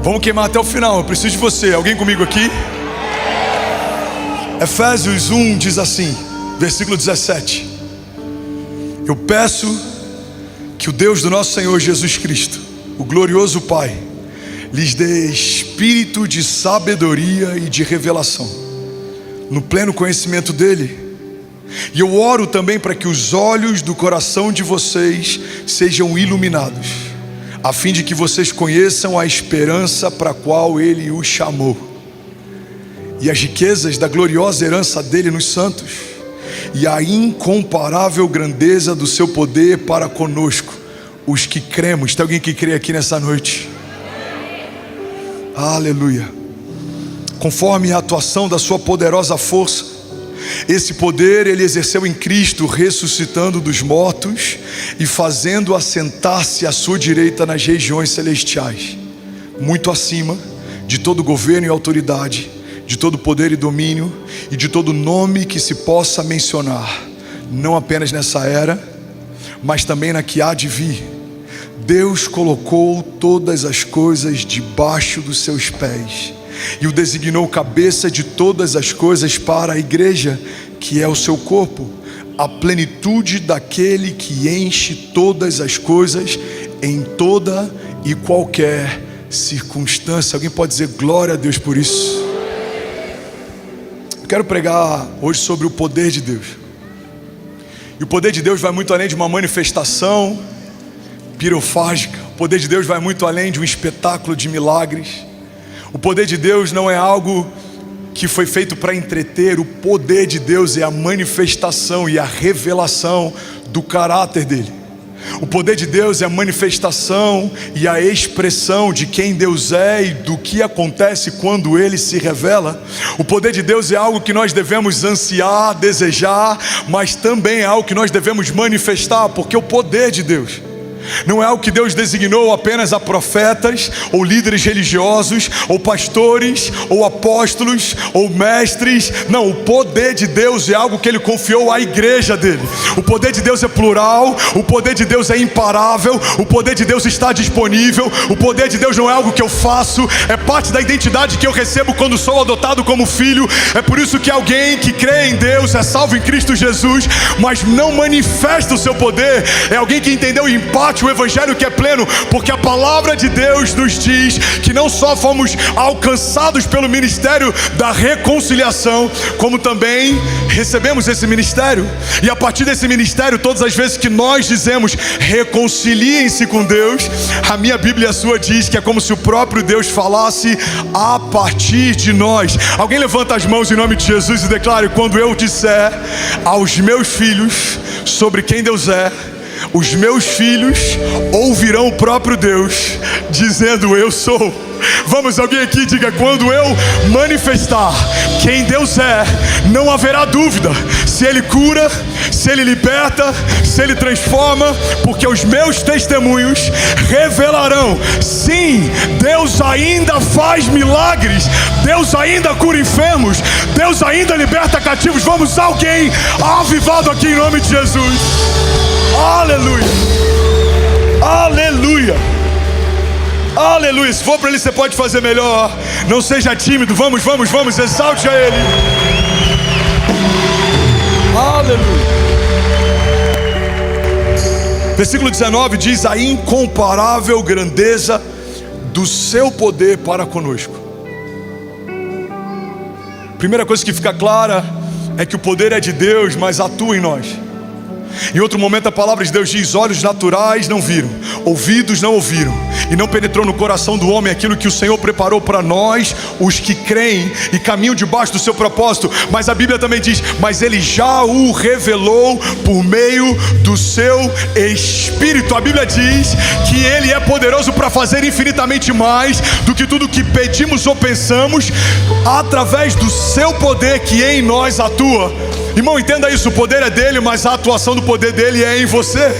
Vamos queimar até o final, eu preciso de você. Alguém comigo aqui? Efésios 1 diz assim, versículo 17: eu peço que o Deus do nosso Senhor Jesus Cristo, o glorioso Pai, lhes dê espírito de sabedoria e de revelação, no pleno conhecimento dele. E eu oro também para que os olhos do coração de vocês sejam iluminados, a fim de que vocês conheçam a esperança para a qual ele os chamou, e as riquezas da gloriosa herança dele nos santos, e a incomparável grandeza do seu poder para conosco, os que cremos. Tem alguém que crê aqui nessa noite? Aleluia. Conforme a atuação da sua poderosa força, esse poder ele exerceu em Cristo, ressuscitando dos mortos e fazendo assentar-se à sua direita nas regiões celestiais, muito acima de todo governo e autoridade, de todo poder e domínio, e de todo nome que se possa mencionar, não apenas nessa era, mas também na que há de vir. Deus colocou todas as coisas debaixo dos seus pés, e o designou cabeça de todas as coisas para a igreja, que é o seu corpo, a plenitude daquele que enche todas as coisas em toda e qualquer circunstância. Alguém pode dizer glória a Deus por isso? Eu quero pregar hoje sobre o poder de Deus. E o poder de Deus vai muito além de uma manifestação pirofágica. O poder de Deus vai muito além de um espetáculo de milagres. O poder de Deus não é algo que foi feito para entreter. O poder de Deus é a manifestação e a revelação do caráter dele. O poder de Deus é a manifestação e a expressão de quem Deus é e do que acontece quando ele se revela. O poder de Deus é algo que nós devemos ansiar, desejar, mas também é algo que nós devemos manifestar, porque o poder de Deus não é algo que Deus designou apenas a profetas, ou líderes religiosos, ou pastores, ou apóstolos, ou mestres. Não, o poder de Deus é algo que Ele confiou à igreja dele. O poder de Deus é plural, o poder de Deus é imparável, o poder de Deus está disponível. O poder de Deus não é algo que eu faço, é parte da identidade que eu recebo quando sou adotado como filho. É por isso que alguém que crê em Deus é salvo em Cristo Jesus, mas não manifesta o seu poder. É alguém que entendeu o impacto, o evangelho que é pleno, porque a palavra de Deus nos diz que não só fomos alcançados pelo ministério da reconciliação, como também recebemos esse ministério. E a partir desse ministério, todas as vezes que nós dizemos reconciliem-se com Deus, a minha Bíblia e a sua diz que é como se o próprio Deus falasse a partir de nós. Alguém levanta as mãos em nome de Jesus e declare: quando eu disser aos meus filhos sobre quem Deus é, os meus filhos ouvirão o próprio Deus dizendo eu sou. Vamos, alguém aqui diga: quando eu manifestar quem Deus é, não haverá dúvida se Ele cura, se Ele liberta, se Ele transforma, porque os meus testemunhos revelarão: sim, Deus ainda faz milagres, Deus ainda cura enfermos, Deus ainda liberta cativos. Vamos, alguém avivado aqui em nome de Jesus. Aleluia, aleluia, aleluia. Se for para Ele, você pode fazer melhor. Não seja tímido, vamos, exalte a Ele. Aleluia. Versículo 19 diz: a incomparável grandeza do seu poder para conosco. Primeira coisa que fica clara é que o poder é de Deus, mas atua em nós. Em outro momento a palavra de Deus diz: olhos naturais não viram, ouvidos não ouviram, e não penetrou no coração do homem aquilo que o Senhor preparou para nós, os que creem e caminham debaixo do seu propósito. Mas a Bíblia também diz: mas Ele já o revelou por meio do seu Espírito. A Bíblia diz que Ele é poderoso para fazer infinitamente mais do que tudo que pedimos ou pensamos, através do seu poder que em nós atua. Irmão, entenda isso: o poder é dele, mas a atuação do poder dele é em você.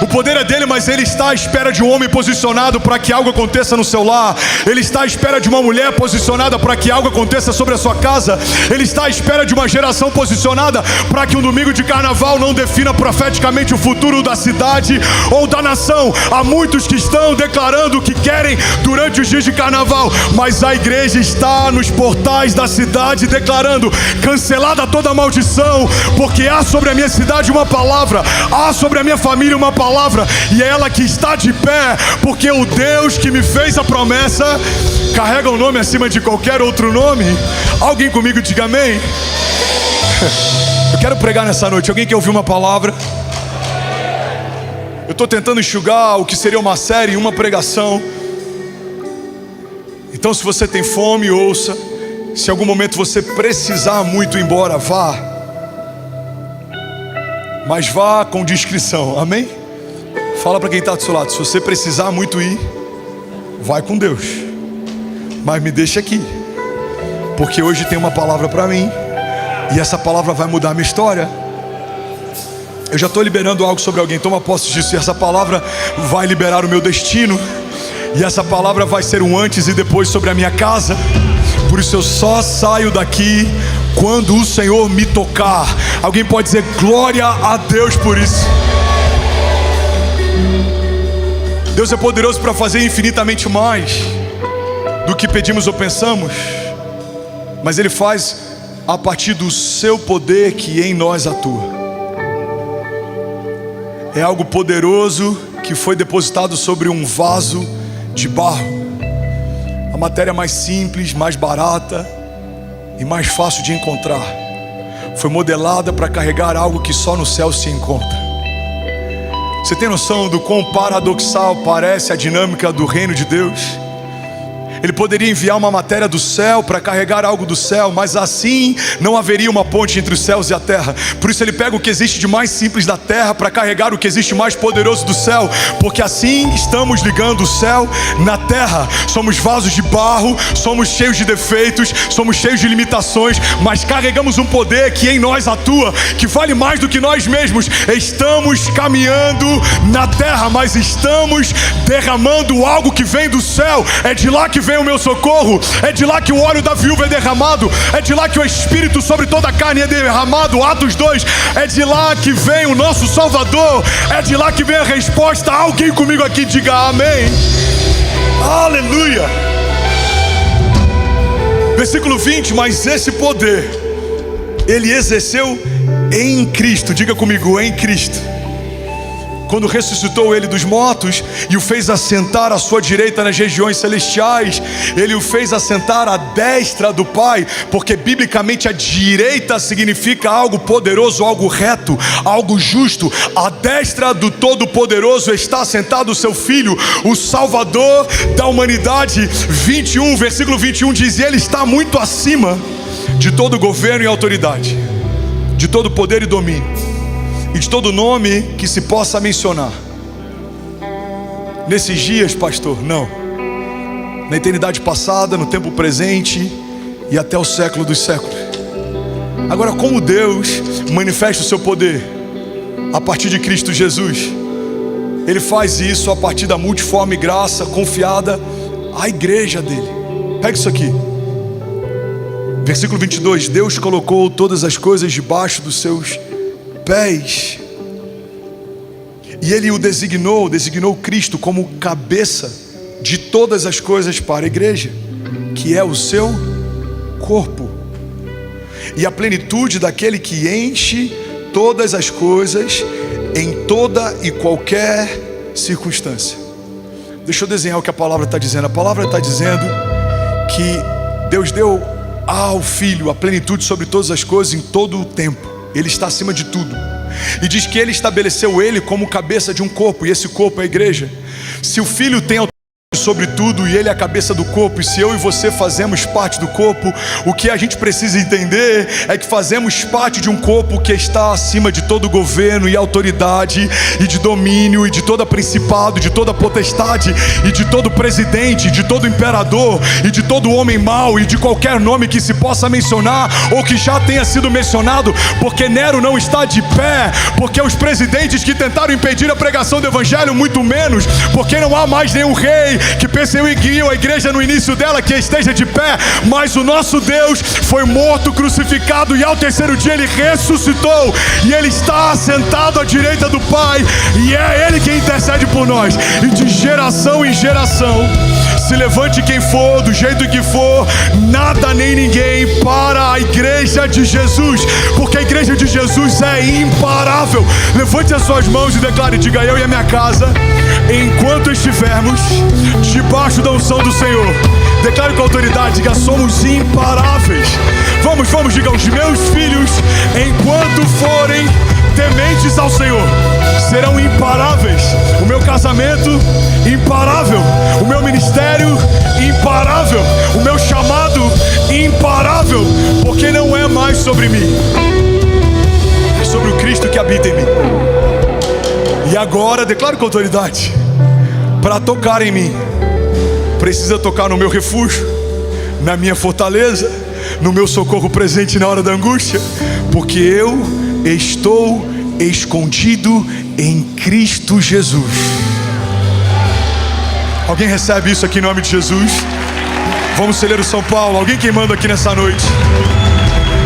O poder é dele, mas ele está à espera de um homem posicionado para que algo aconteça no seu lar. Ele está à espera de uma mulher posicionada para que algo aconteça sobre a sua casa. Ele está à espera de uma geração posicionada para que um domingo de carnaval não defina profeticamente o futuro da cidade ou da nação. Há muitos que estão declarando o que querem durante os dias de carnaval, mas a igreja está nos portais da cidade declarando: cancelada toda maldição, porque há sobre a minha cidade uma palavra, há sobre a minha família uma palavra, e é ela que está de pé, porque o Deus que me fez a promessa carrega o nome acima de qualquer outro nome. Alguém comigo diga amém. Eu quero pregar nessa noite. Alguém quer ouvir uma palavra? Eu estou tentando enxugar o que seria uma série em uma pregação. Então, se você tem fome, ouça. Se em algum momento você precisar muito ir embora, vá. Mas vá com discrição, amém? Fala para quem está do seu lado: se você precisar muito ir, vai com Deus, mas me deixa aqui, porque hoje tem uma palavra para mim, e essa palavra vai mudar a minha história. Eu já estou liberando algo sobre alguém, toma posse disso, e essa palavra vai liberar o meu destino, e essa palavra vai ser um antes e depois sobre a minha casa. Por isso eu só saio daqui quando o Senhor me tocar. Alguém pode dizer glória a Deus por isso? Deus é poderoso para fazer infinitamente mais do que pedimos ou pensamos, mas Ele faz a partir do seu poder que em nós atua. É algo poderoso que foi depositado sobre um vaso de barro. A matéria mais simples, mais barata e mais fácil de encontrar foi modelada para carregar algo que só no céu se encontra. Você tem noção do quão paradoxal parece a dinâmica do reino de Deus? Ele poderia enviar uma matéria do céu para carregar algo do céu, mas assim não haveria uma ponte entre os céus e a terra. Por isso ele pega o que existe de mais simples da terra para carregar o que existe mais poderoso do céu, porque assim estamos ligando o céu na terra. Somos vasos de barro, somos cheios de defeitos, somos cheios de limitações, mas carregamos um poder que em nós atua, que vale mais do que nós mesmos. Estamos caminhando na terra, mas estamos derramando algo que vem do céu. É de lá que vem o meu socorro, é de lá que o óleo da viúva é derramado, é de lá que o Espírito sobre toda a carne é derramado, Atos 2, é de lá que vem o nosso Salvador, é de lá que vem a resposta. Alguém comigo aqui diga amém. Aleluia. Versículo 20, mas esse poder Ele exerceu em Cristo, diga comigo, em Cristo, quando ressuscitou Ele dos mortos e o fez assentar à sua direita nas regiões celestiais. Ele o fez assentar à destra do Pai, porque biblicamente a direita significa algo poderoso, algo reto, algo justo. À destra do Todo-Poderoso está assentado o seu Filho, o Salvador da humanidade. 21, versículo 21 diz: e Ele está muito acima de todo governo e autoridade, de todo poder e domínio, e de todo nome que se possa mencionar. Nesses dias, pastor, não. Na eternidade passada, no tempo presente e até o século dos séculos. Agora, como Deus manifesta o seu poder? A partir de Cristo Jesus. Ele faz isso a partir da multiforme graça confiada à igreja dele. Pega isso aqui. Versículo 22. Deus colocou todas as coisas debaixo dos seus pés, e Ele o designou Cristo como cabeça de todas as coisas para a igreja, que é o seu corpo, e a plenitude daquele que enche todas as coisas em toda e qualquer circunstância. Deixa eu desenhar o que a palavra está dizendo. A palavra está dizendo que Deus deu ao Filho a plenitude sobre todas as coisas em todo o tempo. Ele está acima de tudo. E diz que Ele estabeleceu Ele como cabeça de um corpo, e esse corpo é a igreja. Se o Filho tem sobre tudo e Ele é a cabeça do corpo. E se eu e você fazemos parte do corpo, o que a gente precisa entender é que fazemos parte de um corpo que está acima de todo governo e autoridade e de domínio e de todo principado, de toda potestade e de todo presidente, de todo imperador e de todo homem mau e de qualquer nome que se possa mencionar ou que já tenha sido mencionado, porque Nero não está de pé, porque os presidentes que tentaram impedir a pregação do evangelho, muito menos, porque não há mais nenhum rei que perseguiu a igreja no início dela que esteja de pé, mas o nosso Deus foi morto, crucificado e ao terceiro dia Ele ressuscitou e Ele está sentado à direita do Pai e é Ele quem intercede por nós. E de geração em geração, se levante quem for, do jeito que for, nada nem ninguém para a igreja de Jesus, porque a igreja de Jesus é imparável. Levante as suas mãos e declare: diga: eu e a minha casa, enquanto estivermos debaixo da unção do Senhor, declare com autoridade, diga: somos imparáveis. Vamos, diga: os meus filhos, enquanto forem tementes ao Senhor, serão imparáveis. O meu casamento, imparável. O meu ministério, imparável. O meu chamado, imparável, porque não é mais sobre mim, é sobre o Cristo que habita em mim. E agora, declaro com autoridade: para tocar em mim, precisa tocar no meu refúgio, na minha fortaleza, no meu socorro presente na hora da angústia, porque eu estou escondido em Cristo Jesus. Alguém recebe isso aqui em nome de Jesus? Vamos celebrar o São Paulo. Alguém quem manda aqui nessa noite?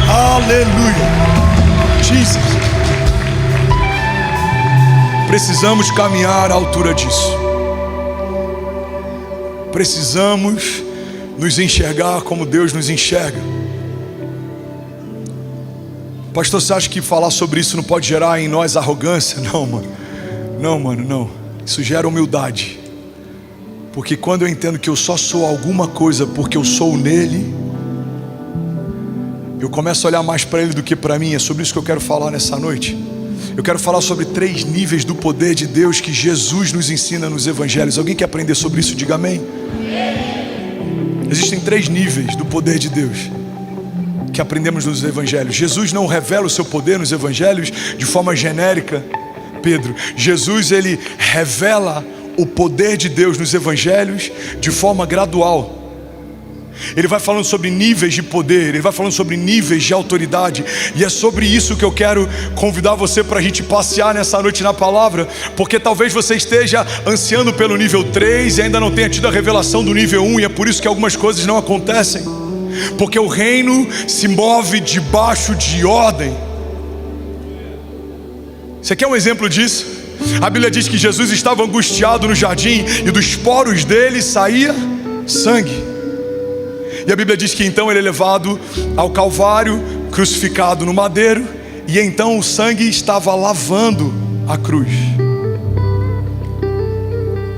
Aleluia. Jesus. Precisamos caminhar à altura disso. Precisamos nos enxergar como Deus nos enxerga. Pastor, você acha que falar sobre isso não pode gerar em nós arrogância? Não, mano, não. Isso gera humildade. Porque quando eu entendo que eu só sou alguma coisa porque eu sou nele, eu começo a olhar mais para ele do que para mim. É sobre isso que eu quero falar nessa noite. Eu quero falar sobre 3 níveis do poder de Deus que Jesus nos ensina nos evangelhos. Alguém quer aprender sobre isso? Diga amém. Existem 3 níveis do poder de Deus que aprendemos nos evangelhos. Jesus não revela o seu poder nos evangelhos de forma genérica, Pedro. Jesus, ele revela o poder de Deus nos evangelhos de forma gradual. Ele vai falando sobre níveis de poder, ele vai falando sobre níveis de autoridade, e é sobre isso que eu quero convidar você para a gente passear nessa noite na palavra, porque talvez você esteja ansiando pelo nível 3 e ainda não tenha tido a revelação do nível 1, e é por isso que algumas coisas não acontecem, porque o reino se move debaixo de ordem. Você quer um exemplo disso? A Bíblia diz que Jesus estava angustiado no jardim e dos poros dele saía sangue. E a Bíblia diz que então ele é levado ao Calvário, crucificado no madeiro, e então o sangue estava lavando a cruz.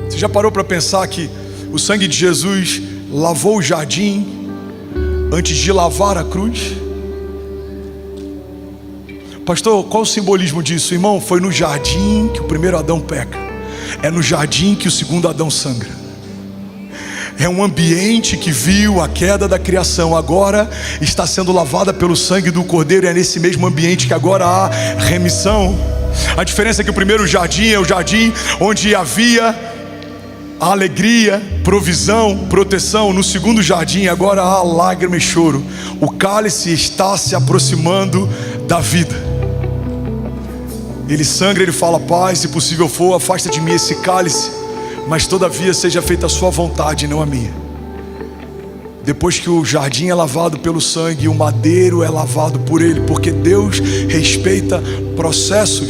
Você já parou para pensar que o sangue de Jesus lavou o jardim antes de lavar a cruz? Pastor, qual o simbolismo disso? Irmão, foi no jardim que o primeiro Adão peca, é no jardim que o segundo Adão sangra. É um ambiente que viu a queda da criação, agora está sendo lavada pelo sangue do Cordeiro, e é nesse mesmo ambiente que agora há remissão. A diferença é que o primeiro jardim é o jardim onde havia a alegria, provisão, proteção. No segundo jardim agora há lágrima e choro. O cálice está se aproximando da vida. Ele sangra, ele fala: Pai, se possível for, afasta de mim esse cálice, mas todavia seja feita a sua vontade, não a minha. Depois que o jardim é lavado pelo sangue, o madeiro é lavado por ele, porque Deus respeita processos.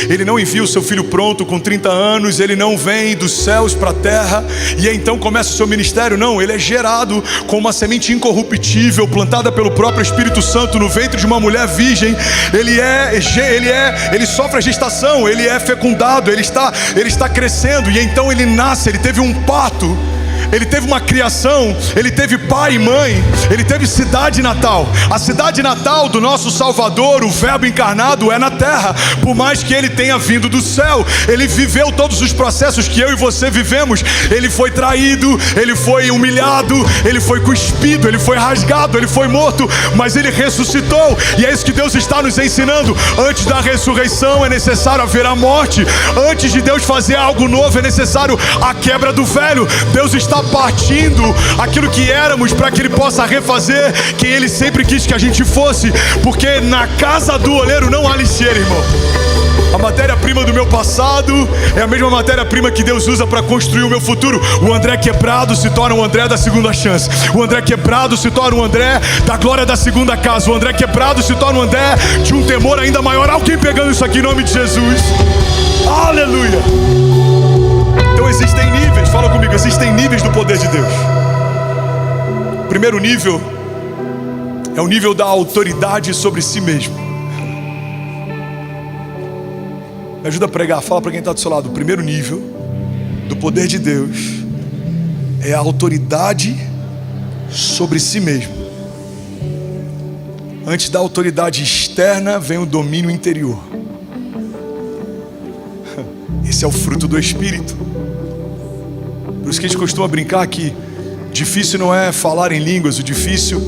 Ele não envia o seu filho pronto com 30 anos, ele não vem dos céus para a terra e então começa o seu ministério. Não, ele é gerado com uma semente incorruptível, plantada pelo próprio Espírito Santo no ventre de uma mulher virgem. Ele sofre a gestação, ele é fecundado, ele está crescendo, e então ele nasce, ele teve um parto. ele teve uma criação, ele teve pai e mãe, ele teve cidade natal. A cidade natal do nosso Salvador, o Verbo encarnado, é na terra. Por mais que ele tenha vindo do céu, ele viveu todos os processos que eu e você vivemos. Ele foi traído, ele foi humilhado, ele foi cuspido, ele foi rasgado, ele foi morto, mas ele ressuscitou. E é isso que Deus está nos ensinando. Antes da ressurreição é necessário haver a morte. Antes de Deus fazer algo novo é necessário a quebra do velho. Deus está partindo aquilo que éramos para que ele possa refazer quem ele sempre quis que a gente fosse, porque na casa do oleiro não há lixeira, irmão. A matéria-prima do meu passado é a mesma matéria-prima que Deus usa para construir o meu futuro. O André quebrado se torna o André da segunda chance. O André quebrado se torna o André da glória da segunda casa. O André quebrado se torna o André de um temor ainda maior. Alguém pegando isso aqui em nome de Jesus? Aleluia! Então existem níveis, fala comigo, existem níveis do poder de Deus. O primeiro nível é o nível da autoridade sobre si mesmo. Me ajuda a pregar, fala para quem está do seu lado. O primeiro nível do poder de Deus é a autoridade sobre si mesmo. Antes da autoridade externa vem o domínio interior. Esse é o fruto do Espírito. Por isso que a gente costuma brincar que difícil não é falar em línguas, o difícil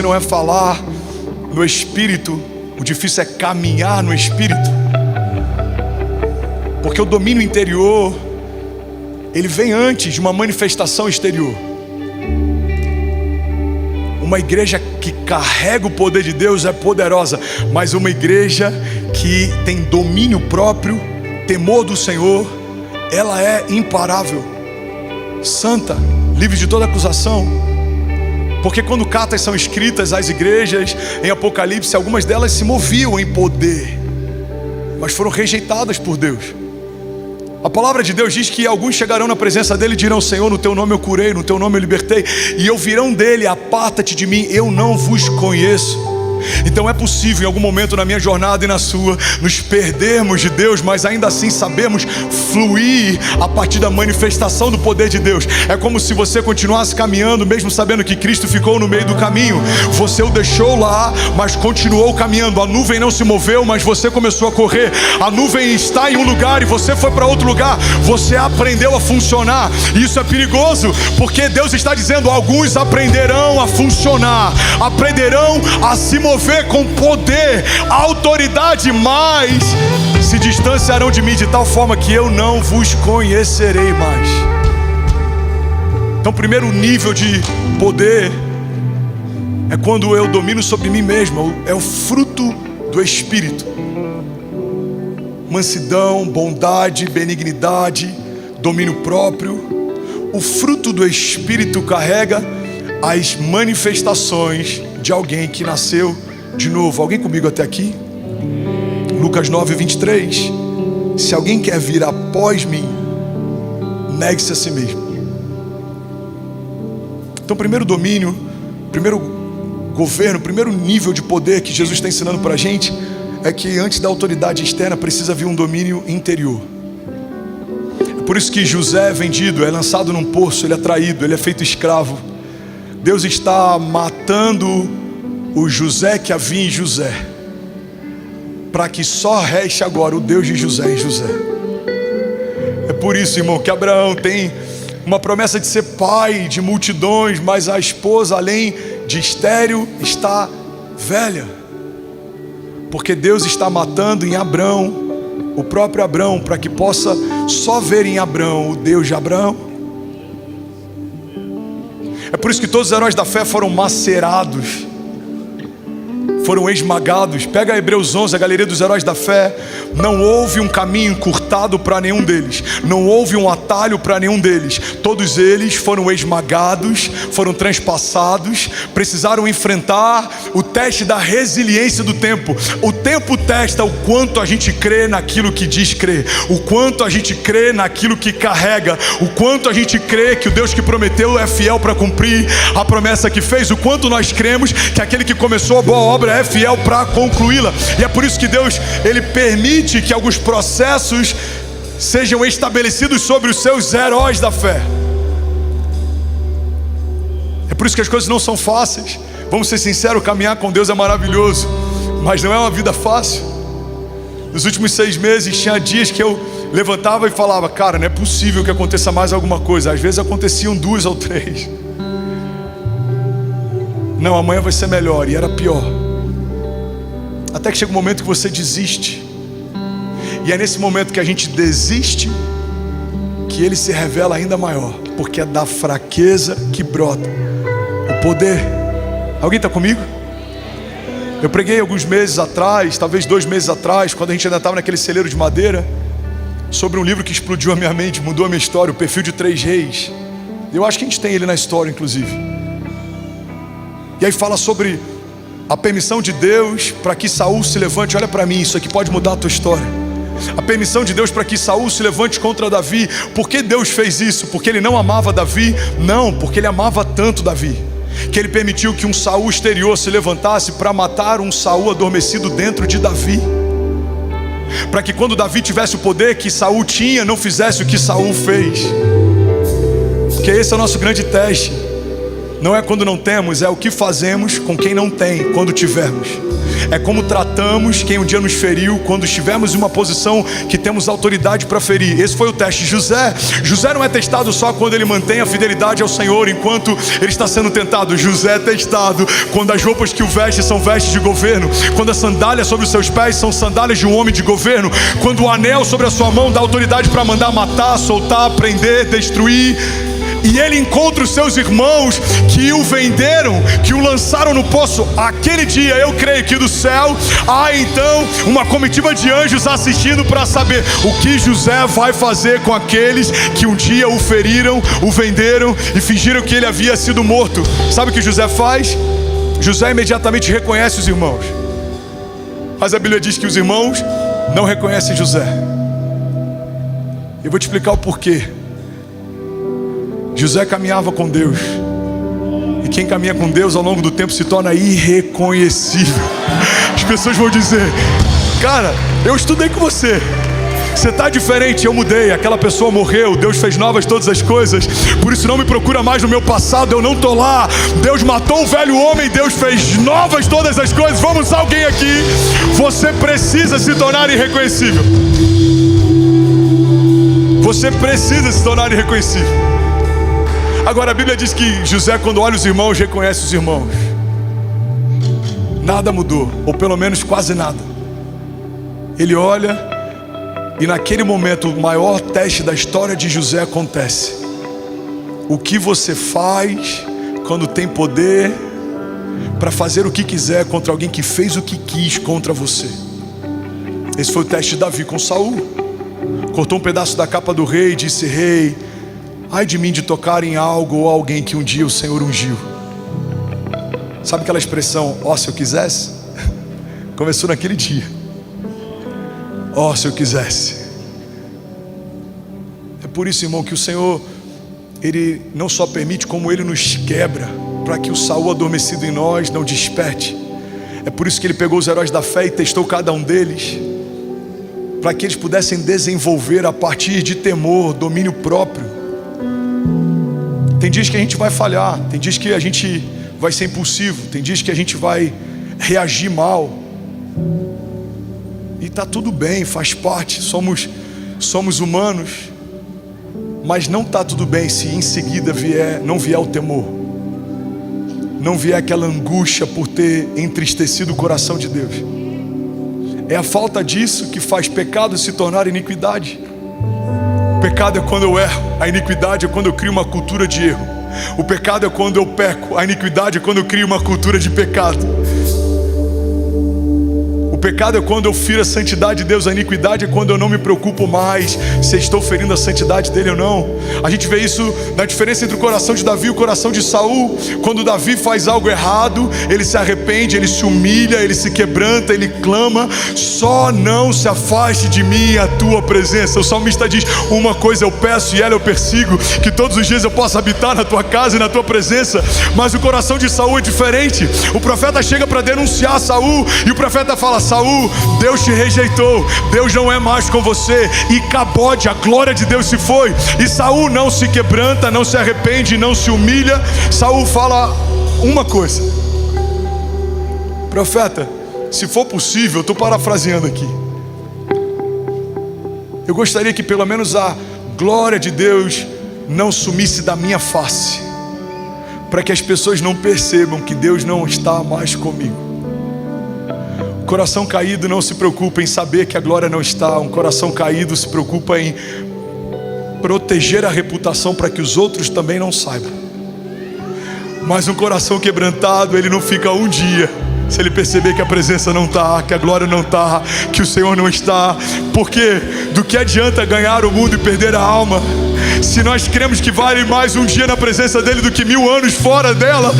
não é falar no Espírito, o difícil é caminhar no Espírito. Porque o domínio interior, ele vem antes de uma manifestação exterior. Uma igreja que carrega o poder de Deus é poderosa, mas uma igreja que tem domínio próprio, temor do Senhor, ela é imparável, santa, livre de toda acusação. Porque quando cartas são escritas às igrejas em Apocalipse, algumas delas se moviam em poder, mas foram rejeitadas por Deus. A palavra de Deus diz que alguns chegarão na presença dele e dirão: Senhor, no teu nome eu curei, no teu nome eu libertei. E ouvirão dele: aparta-te de mim, eu não vos conheço. Então é possível em algum momento na minha jornada e na sua nos perdermos de Deus, mas ainda assim sabemos fluir a partir da manifestação do poder de Deus. É como se você continuasse caminhando mesmo sabendo que Cristo ficou no meio do caminho. Você o deixou lá, mas continuou caminhando. A nuvem não se moveu, mas você começou a correr. A nuvem está em um lugar e você foi para outro lugar. Você aprendeu a funcionar. E isso é perigoso, porque Deus está dizendo: alguns aprenderão a funcionar, aprenderão a se mover com poder, autoridade, mas se distanciarão de mim de tal forma que eu não vos conhecerei mais. Então, o primeiro nível de poder é quando eu domino sobre mim mesmo. É o fruto do Espírito: mansidão, bondade, benignidade, domínio próprio. O fruto do Espírito carrega as manifestações de alguém que nasceu de novo. Alguém comigo até aqui? Lucas 9:23. Se alguém quer vir após mim, negue-se a si mesmo. Então, primeiro domínio, primeiro governo, primeiro nível de poder que Jesus está ensinando para a gente é que antes da autoridade externa precisa vir um domínio interior. É por isso que José é vendido, é lançado num poço, ele é traído, ele é feito escravo. Deus está matando o José que havia em José, para que só reste agora o Deus de José em José. É por isso, irmão, que Abraão tem uma promessa de ser pai de multidões, mas a esposa, além de estéril, está velha, porque Deus está matando em Abrão, o próprio Abrão, para que possa só ver em Abrão o Deus de Abraão. É por isso que todos os heróis da fé foram macerados, foram esmagados. Pega Hebreus 11, a galeria dos heróis da fé. Não houve um caminho encurtado para nenhum deles, não houve um atalho para nenhum deles. Todos eles foram esmagados, foram transpassados, precisaram enfrentar o teste da resiliência do tempo. O tempo testa o quanto a gente crê naquilo que diz crer, o quanto a gente crê naquilo que carrega, o quanto a gente crê que o Deus que prometeu é fiel para cumprir a promessa que fez, o quanto nós cremos que aquele que começou a boa obra é fiel para concluí-la. E é por isso que Deus, Ele permite que alguns processos sejam estabelecidos sobre os seus heróis da fé. É por isso que as coisas não são fáceis. Vamos ser sinceros, caminhar com Deus é maravilhoso, mas não é uma vida fácil. Nos últimos 6 meses tinha dias que eu levantava e falava: cara, não é possível que aconteça mais alguma coisa. Às vezes aconteciam 2 ou 3. Não, amanhã vai ser melhor, e era pior. Até que chega um momento que você desiste. E é nesse momento que a gente desiste que Ele se revela ainda maior, porque é da fraqueza que brota o poder. Alguém está comigo? Eu preguei alguns meses atrás, talvez 2 meses atrás, quando a gente ainda estava naquele celeiro de madeira, sobre um livro que explodiu a minha mente, mudou a minha história, o Perfil de 3 Reis. Eu acho que a gente tem ele na história, inclusive. E aí fala sobre a permissão de Deus para que Saul se levante. Olha para mim, isso aqui pode mudar a tua história. A permissão de Deus para que Saul se levante contra Davi. Por que Deus fez isso? Porque Ele não amava Davi? Não, porque Ele amava tanto Davi, que Ele permitiu que um Saul exterior se levantasse para matar um Saul adormecido dentro de Davi, para que quando Davi tivesse o poder que Saul tinha, não fizesse o que Saul fez. Porque esse é o nosso grande teste. Não é quando não temos, é o que fazemos com quem não tem quando tivermos. É como tratamos quem um dia nos feriu quando estivermos em uma posição que temos autoridade para ferir. Esse foi o teste de José. José não é testado só quando ele mantém a fidelidade ao Senhor enquanto ele está sendo tentado. José é testado quando as roupas que o vestem são vestes de governo, quando as sandálias sobre os seus pés são sandálias de um homem de governo, quando o anel sobre a sua mão dá autoridade para mandar matar, soltar, prender, destruir. E ele encontra os seus irmãos que o venderam, que o lançaram no poço. Aquele dia, eu creio que do céu há então uma comitiva de anjos assistindo para saber o que José vai fazer com aqueles que um dia o feriram, o venderam e fingiram que ele havia sido morto. Sabe o que José faz? José imediatamente reconhece os irmãos, mas a Bíblia diz que os irmãos não reconhecem José. Eu vou te explicar o porquê. José caminhava com Deus, e quem caminha com Deus ao longo do tempo se torna irreconhecível. As pessoas vão dizer: cara, eu estudei com você, você está diferente, eu mudei, aquela pessoa morreu, Deus fez novas todas as coisas, por isso não me procura mais no meu passado, eu não estou lá. Deus matou o velho homem, Deus fez novas todas as coisas. Vamos usar alguém aqui. Você precisa se tornar irreconhecível. Você precisa se tornar irreconhecível. Agora a Bíblia diz que José, quando olha os irmãos, reconhece os irmãos. Nada mudou, ou pelo menos quase nada. Ele olha, e naquele momento o maior teste da história de José acontece. O que você faz quando tem poder para fazer o que quiser contra alguém que fez o que quis contra você? Esse foi o teste de Davi com Saul. Cortou um pedaço da capa do rei e disse: rei, ai de mim de tocar em algo ou alguém que um dia o Senhor ungiu. Sabe aquela expressão, ó se eu quisesse? Começou naquele dia. Ó se eu quisesse. É por isso, irmão, que o Senhor, Ele não só permite, como Ele nos quebra, para que o Saul adormecido em nós não desperte. É por isso que Ele pegou os heróis da fé e testou cada um deles, para que eles pudessem desenvolver a partir de temor, domínio próprio. Tem dias que a gente vai falhar, tem dias que a gente vai ser impulsivo, tem dias que a gente vai reagir mal. E está tudo bem, faz parte, somos humanos. Mas não está tudo bem se em seguida não vier o temor, não vier aquela angústia por ter entristecido o coração de Deus. É a falta disso que faz pecado se tornar iniquidade. O pecado é quando eu erro, a iniquidade é quando eu crio uma cultura de erro. O pecado é quando eu peco, a iniquidade é quando eu crio uma cultura de pecado. O pecado é quando eu firo a santidade de Deus, a iniquidade é quando eu não me preocupo mais se estou ferindo a santidade dele ou não. A gente vê isso na diferença entre o coração de Davi e o coração de Saul. Quando Davi faz algo errado, ele se arrepende, ele se humilha, ele se quebranta, ele clama: só não se afaste de mim a tua presença. O salmista diz: uma coisa eu peço e ela eu persigo, que todos os dias eu possa habitar na tua casa e na tua presença. Mas o coração de Saul é diferente. O profeta chega para denunciar Saul, e o profeta fala: Saul, Deus te rejeitou, Deus não é mais com você. E Cabode, a glória de Deus se foi. E Saul não se quebranta, não se arrepende, não se humilha. Saul fala uma coisa: profeta, se for possível, estou parafraseando aqui, eu gostaria que pelo menos a glória de Deus não sumisse da minha face, para que as pessoas não percebam que Deus não está mais comigo. O coração caído não se preocupa em saber que a glória não está. Um coração caído se preocupa em proteger a reputação para que os outros também não saibam. Mas um coração quebrantado, ele não fica um dia se ele perceber que a presença não está, que a glória não está, que o Senhor não está. Porque do que adianta ganhar o mundo e perder a alma? Se nós cremos que vale mais um dia na presença dele do que 1000 anos fora dela,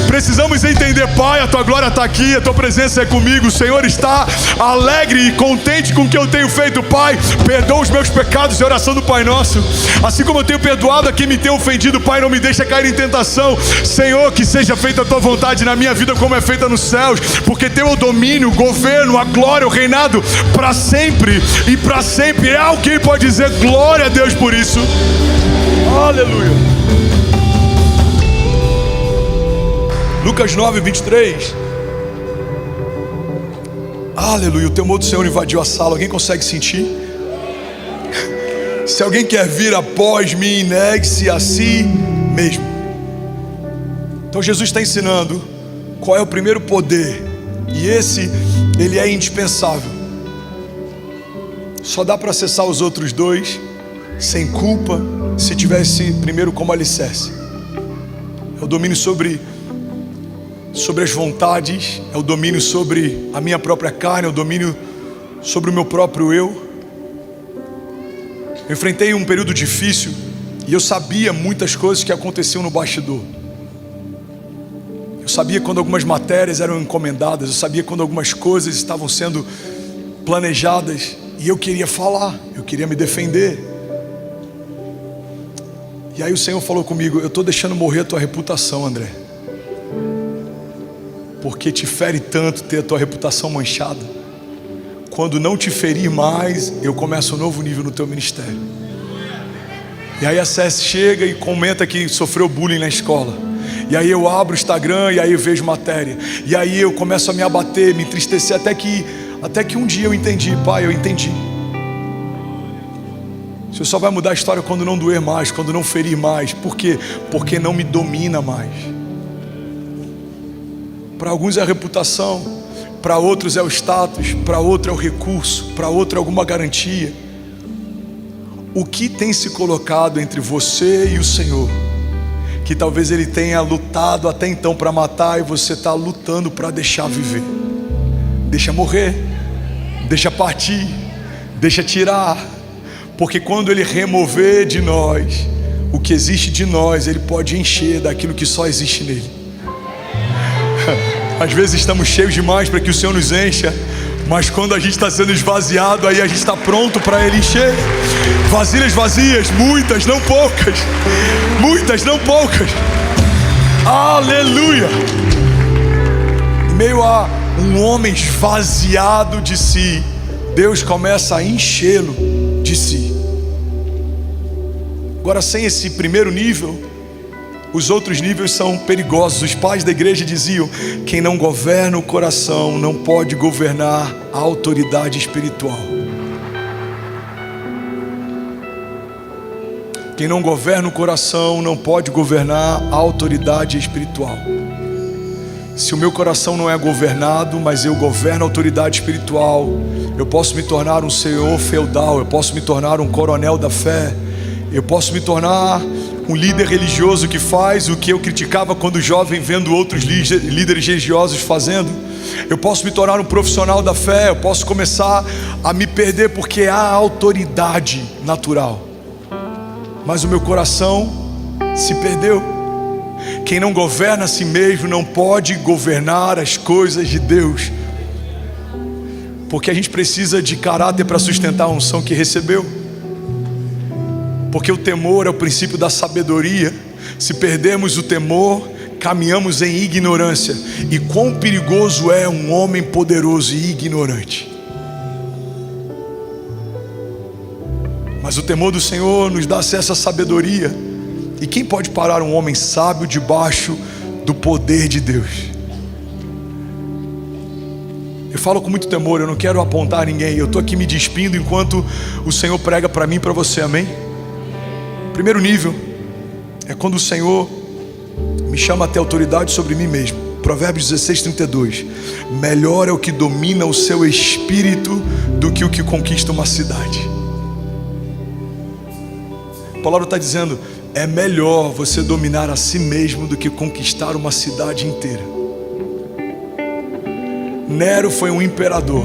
precisamos entender: Pai, a tua glória está aqui, a tua presença é comigo. O Senhor está alegre e contente com o que eu tenho feito. Pai, perdoa os meus pecados, em oração do Pai Nosso, assim como eu tenho perdoado a quem me tem ofendido. Pai, não me deixa cair em tentação. Senhor, que seja feita a tua vontade na minha vida como é feita nos céus, porque teu é o domínio, o governo, a glória, o reinado para sempre e para sempre. É alguém pode dizer glória a Deus por isso? Aleluia. Lucas 9, 23. Aleluia. O temor do Senhor invadiu a sala. Alguém consegue sentir? Se alguém quer vir após mim, negue-se a si mesmo. Então Jesus está ensinando qual é o primeiro poder, e ele é indispensável. Só dá para acessar os outros dois sem culpa, se tivesse primeiro como alicerce. É o domínio sobre as vontades, é o domínio sobre a minha própria carne, é o domínio sobre o meu próprio eu. Eu enfrentei um período difícil e eu sabia muitas coisas que aconteciam no bastidor. Eu sabia quando algumas matérias eram encomendadas, eu sabia quando algumas coisas estavam sendo planejadas, e eu queria falar, eu queria me defender. E aí o Senhor falou comigo: eu estou deixando morrer a tua reputação, André, porque te fere tanto ter a tua reputação manchada. Quando não te ferir mais, eu começo um novo nível no teu ministério. E aí a César chega e comenta que sofreu bullying na escola. E aí eu abro o Instagram e aí eu vejo matéria. E aí eu começo a me abater, me entristecer, até que um dia eu entendi: Pai, eu entendi. O Senhor só vai mudar a história quando não doer mais, quando não ferir mais. Por quê? Porque não me domina mais. Para alguns é a reputação, para outros é o status, para outro é o recurso, para outro é alguma garantia. O que tem se colocado entre você e o Senhor, que talvez Ele tenha lutado até então para matar, e você está lutando para deixar viver? Deixa morrer, deixa partir, deixa tirar. Porque quando Ele remover de nós o que existe de nós, Ele pode encher daquilo que só existe nele. Às vezes estamos cheios demais para que o Senhor nos encha, mas quando a gente está sendo esvaziado, aí a gente está pronto para Ele encher. Vasilhas vazias, muitas, não poucas. Muitas, não poucas. Aleluia. Em meio a um homem esvaziado de si, Deus começa a enchê-lo de si. Agora, sem esse primeiro nível, os outros níveis são perigosos. Os pais da igreja diziam: quem não governa o coração não pode governar a autoridade espiritual. Quem não governa o coração não pode governar a autoridade espiritual. Se o meu coração não é governado, mas eu governo a autoridade espiritual, eu posso me tornar um senhor feudal, eu posso me tornar um coronel da fé, eu posso me tornar um líder religioso que faz o que eu criticava quando jovem, vendo outros líderes religiosos fazendo. Eu posso me tornar um profissional da fé, eu posso começar a me perder porque há autoridade natural, mas o meu coração se perdeu. Quem não governa a si mesmo não pode governar as coisas de Deus, porque a gente precisa de caráter para sustentar a unção que recebeu. Porque o temor é o princípio da sabedoria. Se perdermos o temor, caminhamos em ignorância. E quão perigoso é um homem poderoso e ignorante. Mas o temor do Senhor nos dá acesso à sabedoria. E quem pode parar um homem sábio debaixo do poder de Deus? Eu falo com muito temor, eu não quero apontar ninguém. Eu estou aqui me despindo enquanto o Senhor prega para mim e para você, amém? Primeiro nível é quando o Senhor me chama a ter autoridade sobre mim mesmo. Provérbios 16:32. Melhor é o que domina o seu espírito do que o que conquista uma cidade. A palavra está dizendo, é melhor você dominar a si mesmo do que conquistar uma cidade inteira. Nero foi um imperador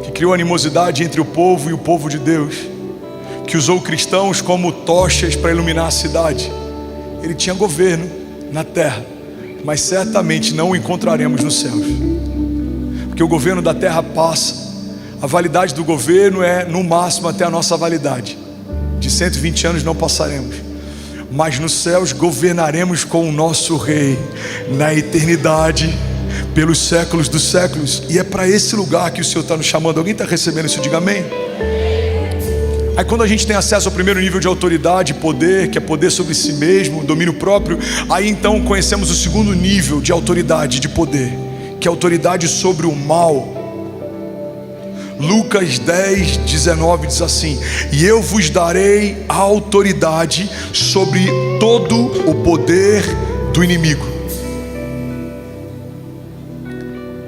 que criou animosidade entre o povo e o povo de Deus, que usou cristãos como tochas para iluminar a cidade. Ele tinha governo na terra, mas certamente não o encontraremos nos céus, porque o governo da terra passa. A validade do governo é no máximo até a nossa validade. De 120 anos não passaremos, mas nos céus governaremos com o nosso Rei na eternidade, pelos séculos dos séculos. E é para esse lugar que o Senhor está nos chamando. Alguém está recebendo isso? Diga amém. Aí quando a gente tem acesso ao primeiro nível de autoridade, poder, que é poder sobre si mesmo, domínio próprio, aí então conhecemos o segundo nível de autoridade, de poder, que é autoridade sobre o mal. Lucas 10:19 diz assim: e eu vos darei a autoridade sobre todo o poder do inimigo.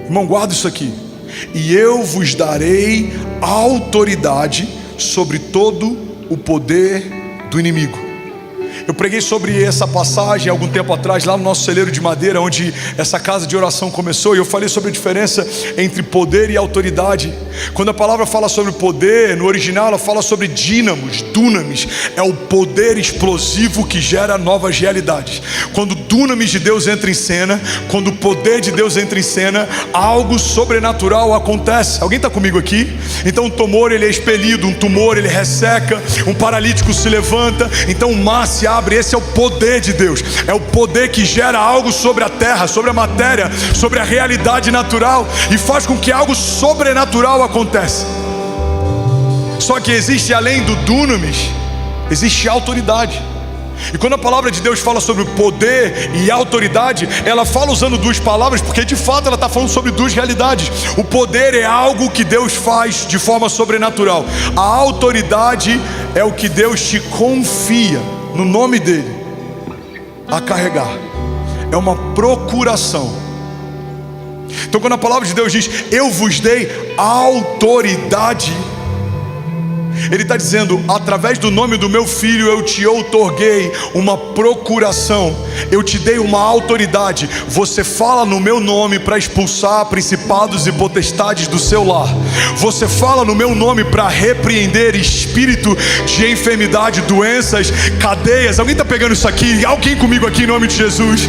Irmão, guarda isso aqui. E eu vos darei a autoridade sobre todo o poder do inimigo. Eu preguei sobre essa passagem algum tempo atrás, lá no nosso celeiro de madeira, onde essa casa de oração começou, e eu falei sobre a diferença entre poder e autoridade. Quando a palavra fala sobre poder, no original ela fala sobre dínamos, dunamis, é o poder explosivo que gera novas realidades. Quando o dunamis de Deus entra em cena, quando o poder de Deus entra em cena, algo sobrenatural acontece. Alguém está comigo aqui? Então um tumor ele é expelido, um tumor ele resseca, um paralítico se levanta, então o mar se abre. Esse é o poder de Deus, é o poder que gera algo sobre a terra, sobre a matéria, sobre a realidade natural, e faz com que algo sobrenatural aconteça. Só que existe, além do dunamis, existe autoridade. E quando a palavra de Deus fala sobre poder e autoridade, ela fala usando duas palavras, porque de fato ela está falando sobre duas realidades. O poder é algo que Deus faz de forma sobrenatural. A autoridade é o que Deus te confia no nome dele a carregar. É uma procuração. Então quando a palavra de Deus diz, eu vos dei autoridade, ele está dizendo, através do nome do meu filho eu te outorguei uma procuração, eu te dei uma autoridade. Você fala no meu nome para expulsar principados e potestades do seu lar. Você fala no meu nome para repreender espírito de enfermidade, doenças, cadeias. Alguém está pegando isso aqui? Alguém comigo aqui em nome de Jesus?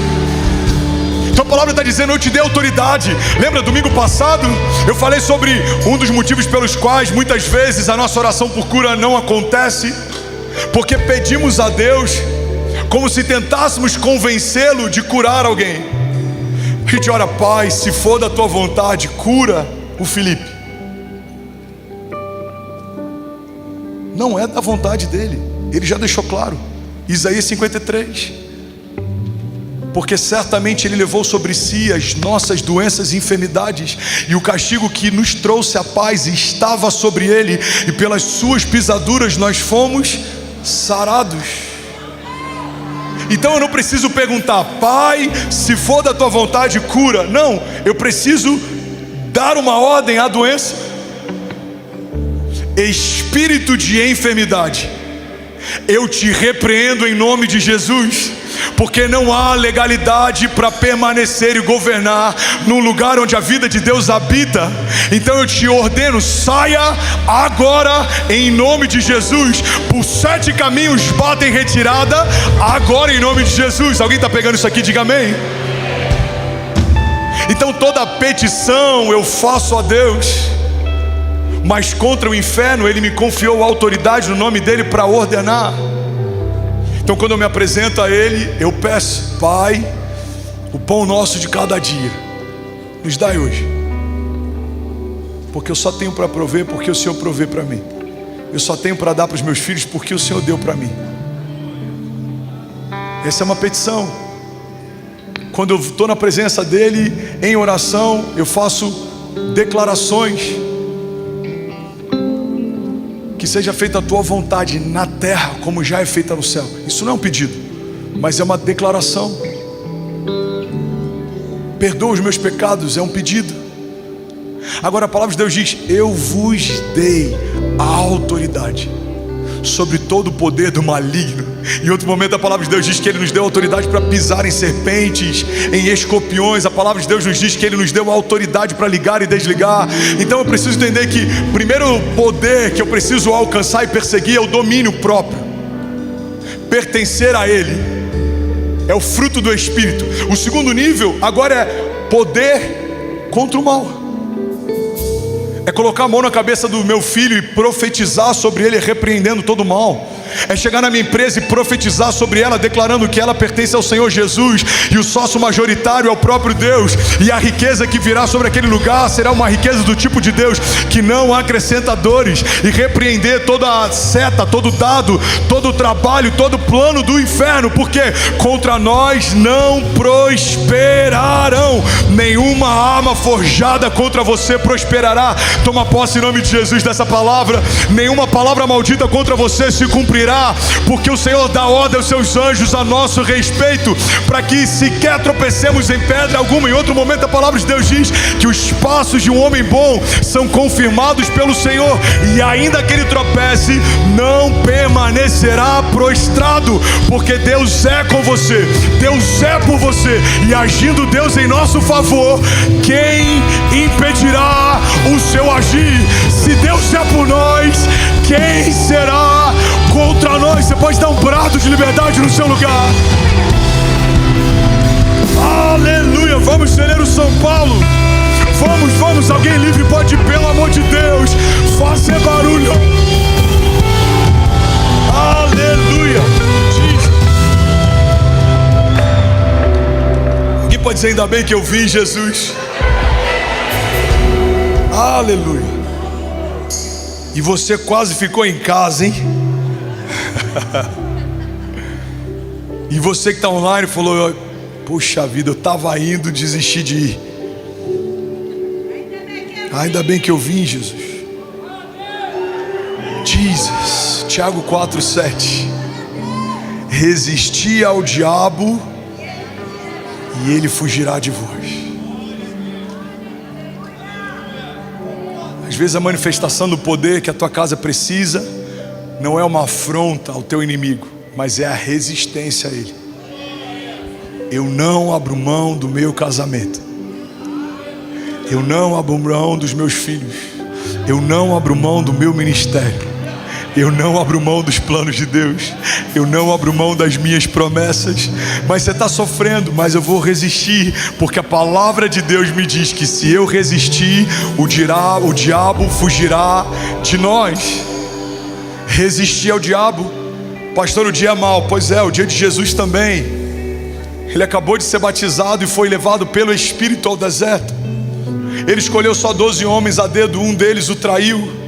Então a palavra está dizendo, eu te dei autoridade. Lembra, domingo passado, eu falei sobre um dos motivos pelos quais muitas vezes a nossa oração por cura não acontece, porque pedimos a Deus como se tentássemos convencê-lo de curar alguém. A gente ora, Pai, se for da tua vontade, cura o Felipe. Não é da vontade dele, ele já deixou claro. Isaías 53. Porque certamente ele levou sobre si as nossas doenças e enfermidades, e o castigo que nos trouxe a paz estava sobre ele, e pelas suas pisaduras nós fomos sarados. Então eu não preciso perguntar, Pai, se for da tua vontade, cura. Não, eu preciso dar uma ordem à doença. Espírito de enfermidade, eu te repreendo em nome de Jesus, porque não há legalidade para permanecer e governar num lugar onde a vida de Deus habita. Então eu te ordeno, saia agora em nome de Jesus. Por 7 caminhos batem retirada agora em nome de Jesus. Alguém está pegando isso aqui? Diga amém. Então toda petição eu faço a Deus, mas contra o inferno ele me confiou a autoridade no nome dele para ordenar. Então quando eu me apresento a Ele, eu peço: Pai, o pão nosso de cada dia nos dai hoje, porque eu só tenho para prover porque o Senhor provê para mim. Eu só tenho para dar para os meus filhos porque o Senhor deu para mim. Essa é uma petição. Quando eu estou na presença dEle em oração, eu faço declarações: que seja feita a tua vontade na terra como já é feita no céu. Isso não é um pedido, mas é uma declaração. Perdoa os meus pecados, é um pedido. Agora a palavra de Deus diz: eu vos dei a autoridade sobre todo o poder do maligno. Em outro momento a palavra de Deus diz que Ele nos deu autoridade para pisar em serpentes, em escorpiões. A palavra de Deus nos diz que Ele nos deu a autoridade para ligar e desligar. Então eu preciso entender que o primeiro poder que eu preciso alcançar e perseguir é o domínio próprio. Pertencer a Ele é o fruto do Espírito. O segundo nível agora é poder contra o mal. É colocar a mão na cabeça do meu filho e profetizar sobre ele, repreendendo todo o mal. É chegar na minha empresa e profetizar sobre ela, declarando que ela pertence ao Senhor Jesus, e o sócio majoritário é o próprio Deus, e a riqueza que virá sobre aquele lugar será uma riqueza do tipo de Deus, que não acrescenta dores. E repreender toda a seta, todo dado, todo o trabalho, todo o plano do inferno, porque contra nós não prosperarão. Nenhuma arma forjada contra você prosperará. Toma posse em nome de Jesus dessa palavra. Nenhuma palavra maldita contra você se cumprirá, porque o Senhor dá ordem aos seus anjos a nosso respeito, para que sequer tropecemos em pedra alguma. Em outro momento a palavra de Deus diz que os passos de um homem bom são confirmados pelo Senhor, e ainda que ele tropece, não permanecerá prostrado, porque Deus é com você, Deus é por você, e agindo Deus em nosso favor, quem impedirá o seu agir? Se Deus é por nós, quem será contra nós? Você pode dar um brado de liberdade no seu lugar. Aleluia, vamos celerar o São Paulo. Vamos, alguém livre pode, pelo amor de Deus, fazer barulho. Aleluia. Alguém pode dizer: ainda bem que eu vim, Jesus. Aleluia. E você quase ficou em casa, hein? E você que está online falou: puxa vida, eu estava indo, desisti de ir. Ainda bem que eu vim, Jesus. Jesus, Tiago 4:7. Resisti ao diabo e ele fugirá de vós. Às vezes a manifestação do poder que a tua casa precisa não é uma afronta ao teu inimigo, mas é a resistência a ele. Eu não abro mão do meu casamento, eu não abro mão dos meus filhos, eu não abro mão do meu ministério, eu não abro mão dos planos de Deus, eu não abro mão das minhas promessas. Mas você está sofrendo, mas eu vou resistir, porque a palavra de Deus me diz que se eu resistir, o diabo fugirá de nós. Resistir ao diabo. Pastor, o dia é mau. Pois é, o dia de Jesus também. Ele acabou de ser batizado e foi levado pelo Espírito ao deserto. Ele escolheu só 12 homens a dedo, um deles o traiu.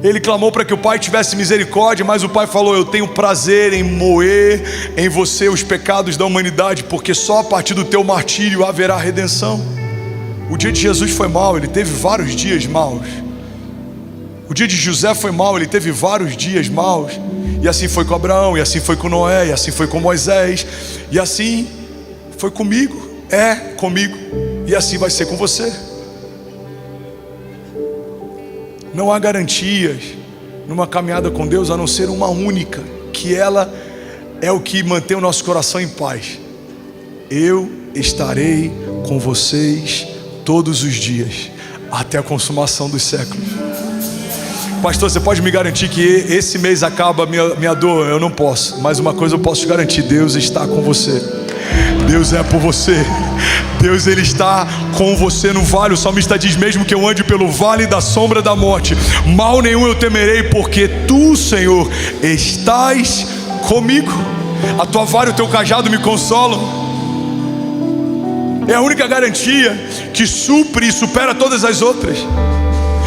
Ele clamou para que o Pai tivesse misericórdia, mas o Pai falou: eu tenho prazer em moer em você os pecados da humanidade, porque só a partir do teu martírio haverá redenção. O dia de Jesus foi mau, ele teve vários dias maus. O dia de José foi mau, ele teve vários dias maus. E assim foi com Abraão, e assim foi com Noé, e assim foi com Moisés, e assim foi comigo, é comigo, e assim vai ser com você. Não há garantias numa caminhada com Deus a não ser uma única, que ela é o que mantém o nosso coração em paz. Eu estarei com vocês todos os dias, até a consumação dos séculos. Pastor, você pode me garantir que esse mês acaba minha dor? Eu não posso, mas uma coisa eu posso te garantir: Deus está com você. Deus é por você. Deus, Ele está com você no vale. O salmista diz: mesmo que eu ande pelo vale da sombra da morte, mal nenhum eu temerei, porque Tu, Senhor, estás comigo, a tua vara e o teu cajado me consolam. É a única garantia que supre e supera todas as outras.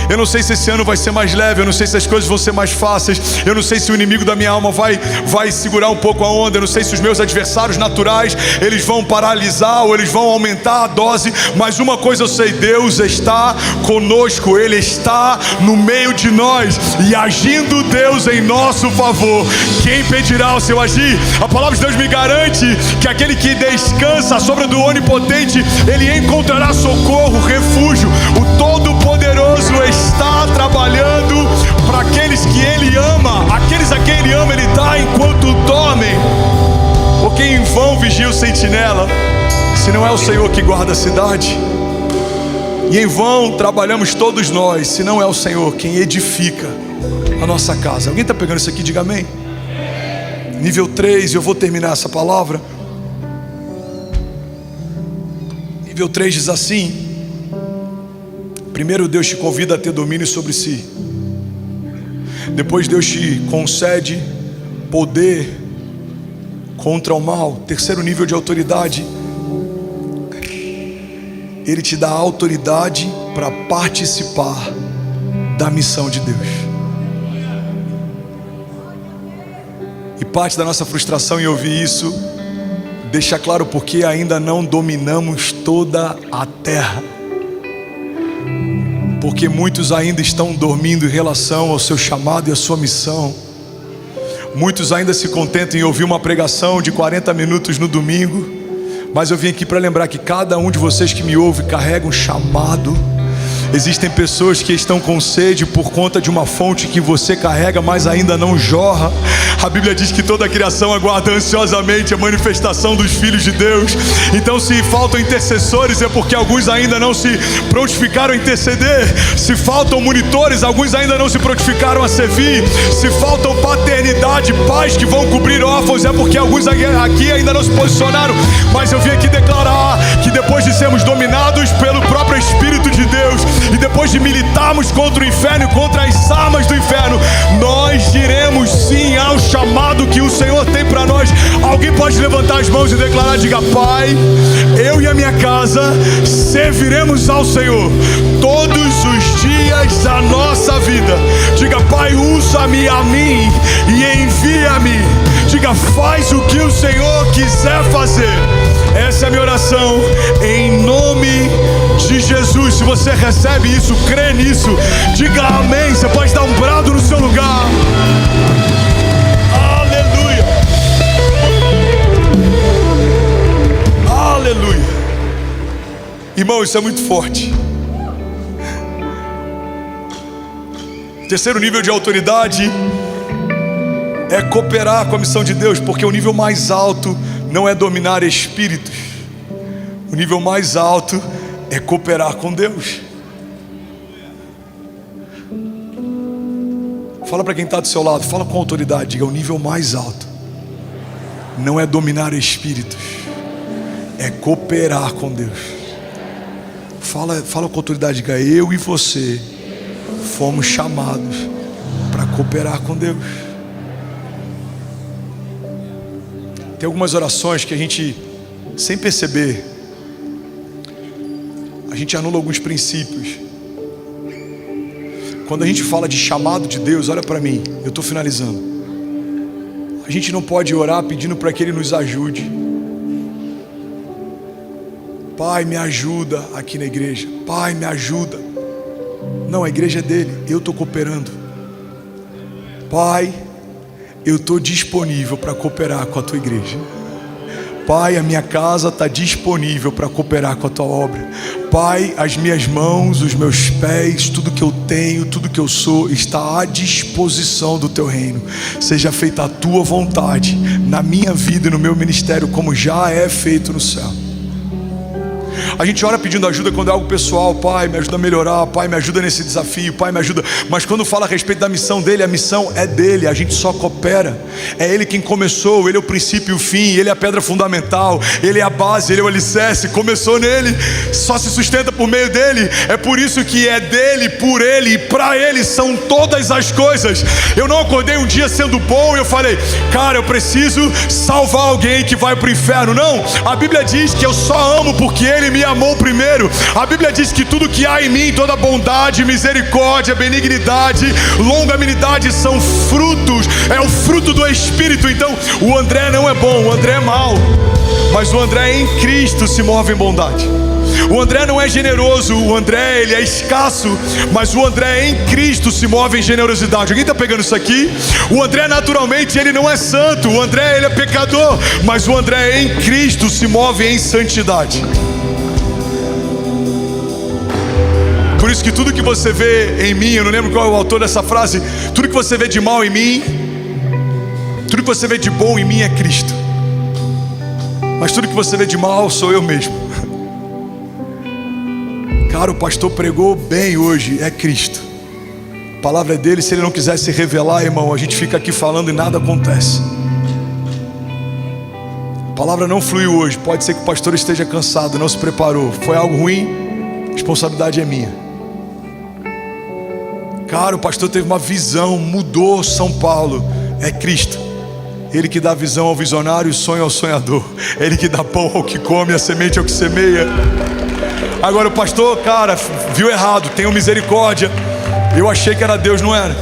Eu não sei se esse ano vai ser mais leve, eu não sei se as coisas vão ser mais fáceis, eu não sei se o inimigo da minha alma vai segurar um pouco a onda, eu não sei se os meus adversários naturais, eles vão paralisar ou eles vão aumentar a dose, mas uma coisa eu sei: Deus está conosco, Ele está no meio de nós, e agindo Deus em nosso favor, quem impedirá o seu agir? A palavra de Deus me garante que aquele que descansa à sombra do Onipotente, ele encontrará socorro, refúgio. O Todo-Poderoso está trabalhando para aqueles que Ele ama, aqueles a quem Ele ama, Ele dá enquanto dormem. Porque em vão vigia o sentinela, se não é o Senhor que guarda a cidade. E em vão trabalhamos todos nós, se não é o Senhor quem edifica a nossa casa. Alguém está pegando isso aqui? Diga amém. Nível 3, eu vou terminar essa palavra. Nível 3 diz assim: primeiro, Deus te convida a ter domínio sobre si. Depois, Deus te concede poder contra o mal. Terceiro nível de autoridade, Ele te dá autoridade para participar da missão de Deus. E parte da nossa frustração em ouvir isso deixa claro porque ainda não dominamos toda a terra. Porque muitos ainda estão dormindo em relação ao seu chamado e à sua missão. Muitos ainda se contentam em ouvir uma pregação de 40 minutos no domingo. Mas eu vim aqui para lembrar que cada um de vocês que me ouve carrega um chamado. Existem pessoas que estão com sede por conta de uma fonte que você carrega, mas ainda não jorra. A Bíblia diz que toda a criação aguarda ansiosamente a manifestação dos filhos de Deus. Então, se faltam intercessores, é porque alguns ainda não se prontificaram a interceder. Se faltam monitores, alguns ainda não se prontificaram a servir. Se faltam paternidade, pais que vão cobrir órfãos, é porque alguns aqui ainda não se posicionaram. Mas eu vim aqui declarar que depois de sermos dominados pelo próprio Espírito de Deus, e depois de militarmos contra o inferno e contra as armas do inferno, nós diremos sim ao chamado que o Senhor tem para nós. Alguém pode levantar as mãos e declarar: diga: Pai, eu e a minha casa serviremos ao Senhor todos os dias da nossa vida. Diga: Pai, usa-me a mim e envia-me. Diga: faz o que o Senhor quiser fazer. Essa é a minha oração, em nome de Jesus. Se você recebe isso, crê nisso, diga amém. Você pode dar um brado no seu lugar. Aleluia. Aleluia. Irmão, isso é muito forte. Terceiro nível de autoridade é cooperar com a missão de Deus, porque o nível mais alto não é dominar espíritos. O nível mais alto é cooperar com Deus. Fala para quem está do seu lado, fala com autoridade, diga: o nível mais alto não é dominar espíritos, é cooperar com Deus. Fala com autoridade, diga: eu e você fomos chamados para cooperar com Deus. Tem algumas orações que a gente, sem perceber, a gente anula alguns princípios. Quando a gente fala de chamado de Deus, olha para mim, eu estou finalizando. A gente não pode orar pedindo para que Ele nos ajude. Pai, me ajuda aqui na igreja. Pai, me ajuda. Não, a igreja é dele, eu estou cooperando. Pai, eu estou disponível para cooperar com a tua igreja. Pai, a minha casa está disponível para cooperar com a tua obra. Pai, as minhas mãos, os meus pés, tudo que eu tenho, tudo que eu sou, está à disposição do teu reino. Seja feita a tua vontade na minha vida e no meu ministério, como já é feito no céu. A gente ora pedindo ajuda quando é algo pessoal. Pai, me ajuda a melhorar. Pai, me ajuda nesse desafio. Pai, me ajuda. Mas quando fala a respeito da missão dele, a missão é dele. A gente só coopera. É ele quem começou. Ele é o princípio e o fim. Ele é a pedra fundamental. Ele é a base. Ele é o alicerce. Começou nele. Só se sustenta por meio dele. É por isso que é dele, por ele e para ele são todas as coisas. Eu não acordei um dia sendo bom e eu falei, cara, eu preciso salvar alguém que vai para o inferno. Não, a Bíblia diz que eu só amo porque ele me amou primeiro. A Bíblia diz que tudo que há em mim, toda bondade, misericórdia, benignidade, longanimidade são frutos, é o fruto do Espírito. Então o André não é bom, o André é mau, mas o André em Cristo se move em bondade. O André não é generoso, o André ele é escasso, mas o André em Cristo se move em generosidade. Alguém está pegando isso aqui? O André naturalmente ele não é santo, o André ele é pecador, mas o André em Cristo se move em santidade. Por isso que tudo que você vê em mim, eu não lembro qual é o autor dessa frase, tudo que você vê de mal em mim, tudo que você vê de bom em mim é Cristo, mas tudo que você vê de mal sou eu mesmo. Cara, o pastor pregou bem hoje, é Cristo. A palavra é dele, se ele não quiser se revelar, irmão, a gente fica aqui falando e nada acontece. A palavra não fluiu hoje, pode ser que o pastor esteja cansado, não se preparou. Foi algo ruim, a responsabilidade é minha. Cara, o pastor teve uma visão, mudou São Paulo, é Cristo. Ele que dá visão ao visionário, o sonho ao sonhador. Ele que dá pão ao que come, a semente ao que semeia. Agora o pastor, cara, viu errado, tenha misericórdia. Eu achei que era Deus, não era.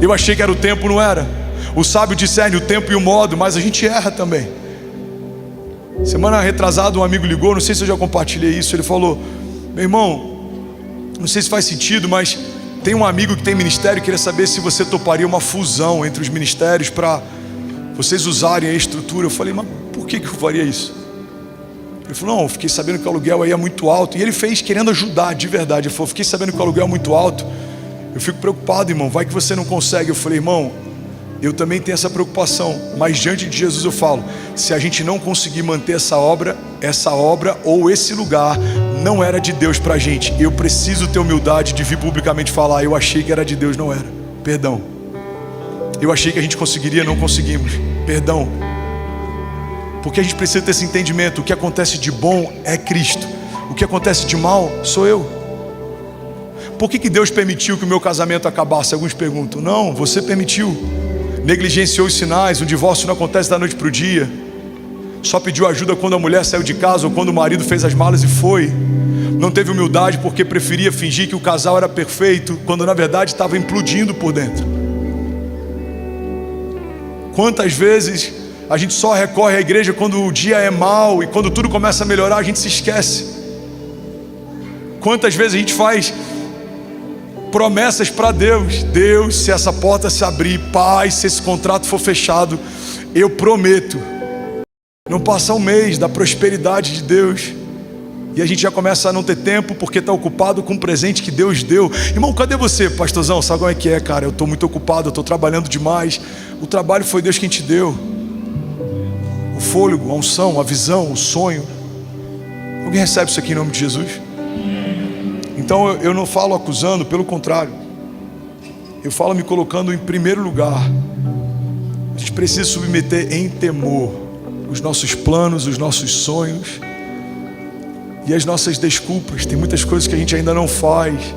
Eu achei que era o tempo, não era. O sábio discerne o tempo e o modo, mas a gente erra também. Semana retrasada um amigo ligou, não sei se eu já compartilhei isso. Ele falou, meu irmão, não sei se faz sentido, mas tem um amigo que tem ministério, queria saber se você toparia uma fusão entre os ministérios para vocês usarem a estrutura. Eu falei, mas por que eu faria isso? Ele falou, não, eu fiquei sabendo que o aluguel aí é muito alto. E ele fez querendo ajudar, de verdade. Ele falou, fiquei sabendo que o aluguel é muito alto. Eu fico preocupado, irmão, vai que você não consegue. Eu falei, irmão, eu também tenho essa preocupação. Mas diante de Jesus eu falo, se a gente não conseguir manter essa obra ou esse lugar não era de Deus pra gente. Eu preciso ter humildade de vir publicamente falar, eu achei que era de Deus, não era. Perdão. Eu achei que a gente conseguiria, não conseguimos. Perdão. Porque a gente precisa ter esse entendimento. O que acontece de bom é Cristo. O que acontece de mal sou eu. Por que Deus permitiu que o meu casamento acabasse? Alguns perguntam. Não, você permitiu. Negligenciou os sinais. O divórcio não acontece da noite para o dia. Só pediu ajuda quando a mulher saiu de casa ou quando o marido fez as malas e foi. Não teve humildade porque preferia fingir que o casal era perfeito, quando na verdade estava implodindo por dentro. Quantas vezes a gente só recorre à igreja quando o dia é mau e quando tudo começa a melhorar a gente se esquece. Quantas vezes a gente faz promessas para Deus. Deus, se essa porta se abrir, Pai, se esse contrato for fechado, eu prometo. Não passa um mês da prosperidade de Deus e a gente já começa a não ter tempo porque está ocupado com o presente que Deus deu. Irmão, cadê você, pastorzão? Sabe como é que é, cara? Eu estou muito ocupado, eu estou trabalhando demais. O trabalho foi Deus quem te deu. O fôlego, a unção, a visão, o sonho. Alguém recebe isso aqui em nome de Jesus? Então eu não falo acusando, pelo contrário. Eu falo me colocando em primeiro lugar. A gente precisa submeter em temor os nossos planos, os nossos sonhos e as nossas desculpas. Tem muitas coisas que a gente ainda não faz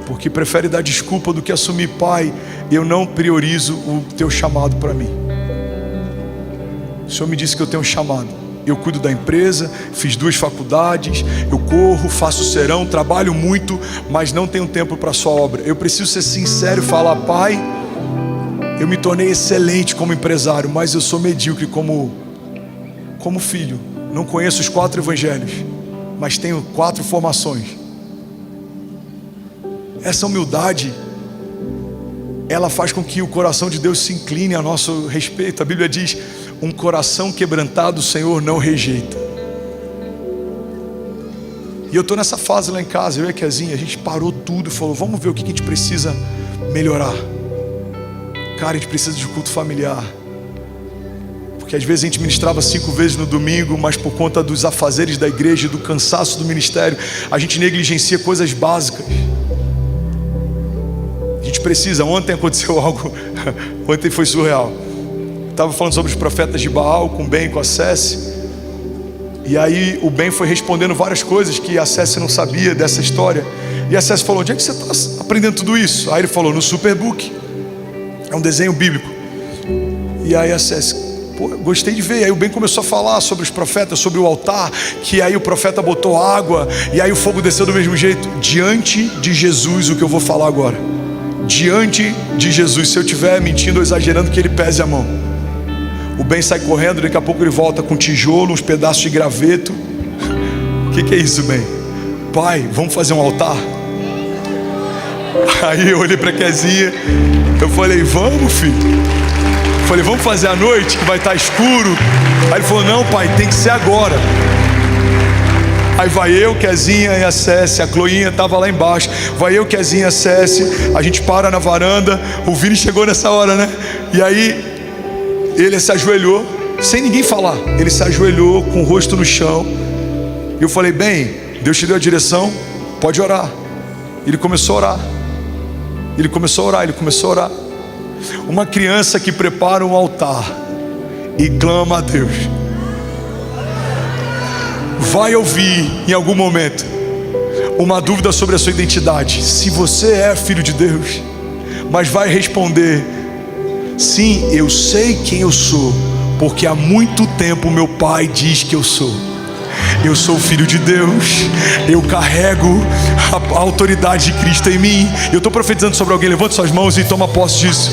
porque prefere dar desculpa do que assumir. Pai, eu não priorizo o teu chamado para mim. O Senhor me disse que eu tenho um chamado. Eu cuido da empresa, fiz 2 faculdades, eu corro, faço serão, trabalho muito, mas não tenho tempo para a sua obra. Eu preciso ser sincero e falar, Pai, eu me tornei excelente como empresário, mas eu sou medíocre como filho. Não conheço os 4 evangelhos, mas tenho 4 formações. Essa humildade, ela faz com que o coração de Deus se incline a nosso respeito. A Bíblia diz, um coração quebrantado o Senhor não rejeita. E eu estou nessa fase lá em casa, eu e a Kezinha, a gente parou tudo e falou, vamos ver o que a gente precisa melhorar. Cara, a gente precisa de culto familiar. Porque porque às vezes a gente ministrava 5 vezes no domingo, mas por conta dos afazeres da igreja e do cansaço do ministério, a gente negligencia coisas básicas. A gente precisa. Ontem aconteceu algo, ontem foi surreal. Estava falando sobre os profetas de Baal com o Ben, com a Céci. E aí o Ben foi respondendo várias coisas que a Céci não sabia dessa história. E a Céci falou: onde é que você está aprendendo tudo isso? Aí ele falou: no Superbook. É um desenho bíblico. E aí a Céci: pô, gostei de ver. Aí o Ben começou a falar sobre os profetas, sobre o altar, que aí o profeta botou água, e aí o fogo desceu do mesmo jeito. Diante de Jesus, o que eu vou falar agora, diante de Jesus, se eu estiver mentindo ou exagerando, que ele pese a mão. O Ben sai correndo, daqui a pouco ele volta com tijolo, uns pedaços de graveto. O que é isso, Ben? Pai, vamos fazer um altar? Aí eu olhei para a Kezinha, eu falei: vamos, filho. Eu falei: vamos fazer à noite, que vai estar escuro. Aí ele falou: não, pai, tem que ser agora. Aí vai eu, Kezinha e a Céci. A Chloinha estava lá embaixo. Vai eu, Kezinha e a Céci. A gente para na varanda. O Vini chegou nessa hora, né? E aí ele se ajoelhou, sem ninguém falar. Ele se ajoelhou com o rosto no chão. E eu falei: bem, Deus te deu a direção, pode orar. Ele começou a orar. Ele começou a orar, ele começou a orar. Uma criança que prepara um altar e clama a Deus vai ouvir em algum momento uma dúvida sobre a sua identidade, se você é filho de Deus, mas vai responder: sim, eu sei quem eu sou, porque há muito tempo meu pai diz que eu sou. Eu sou filho de Deus, eu carrego a autoridade de Cristo em mim. Eu estou profetizando sobre alguém, levante suas mãos e toma posse disso.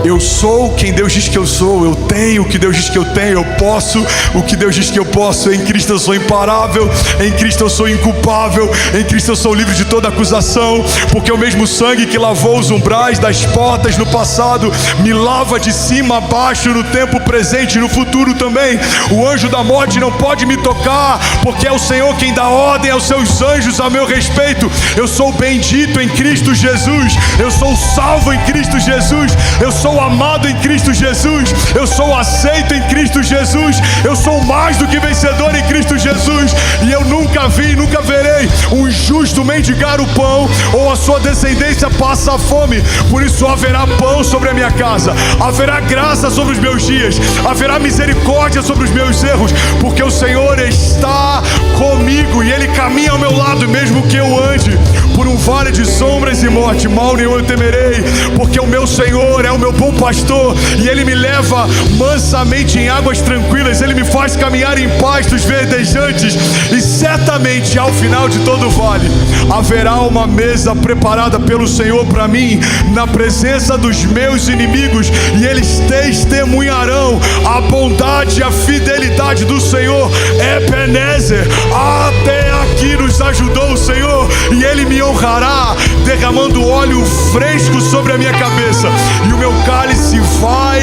Eu sou quem Deus diz que eu sou, eu tenho o que Deus diz que eu tenho, eu posso o que Deus diz que eu posso. Em Cristo eu sou imparável, em Cristo eu sou inculpável, em Cristo eu sou livre de toda acusação, porque o mesmo sangue que lavou os umbrais das portas no passado me lava de cima a baixo no tempo presente e no futuro também. O anjo da morte não pode me tocar, porque é o Senhor quem dá ordem aos seus anjos a meu respeito. Eu sou bendito em Cristo Jesus, eu sou salvo em Cristo Jesus, eu sou amado em Cristo Jesus, eu sou aceito em Cristo Jesus, eu sou mais do que vencedor em Cristo Jesus. E eu nunca vi, nunca verei um justo mendigar o pão, ou a sua descendência passar fome. Por isso haverá pão sobre a minha casa, haverá graça sobre os meus dias, haverá misericórdia sobre os meus erros, porque o Senhor está comigo e Ele caminha ao meu lado. Mesmo que eu ande por um vale de sombras e morte, mal nenhum eu temerei, porque o meu Senhor é o meu bom pastor, e Ele me leva mansamente em águas tranquilas, Ele me faz caminhar em pastos verdejantes, e certamente ao final de todo o vale haverá uma mesa preparada pelo Senhor para mim, na presença dos meus inimigos, e eles testemunharão a bondade e a fidelidade do Senhor. Ebenezer, até aqui nos ajudou o Senhor, e Ele me honrará, derramando óleo fresco sobre a minha cabeça, e o meu cálice vai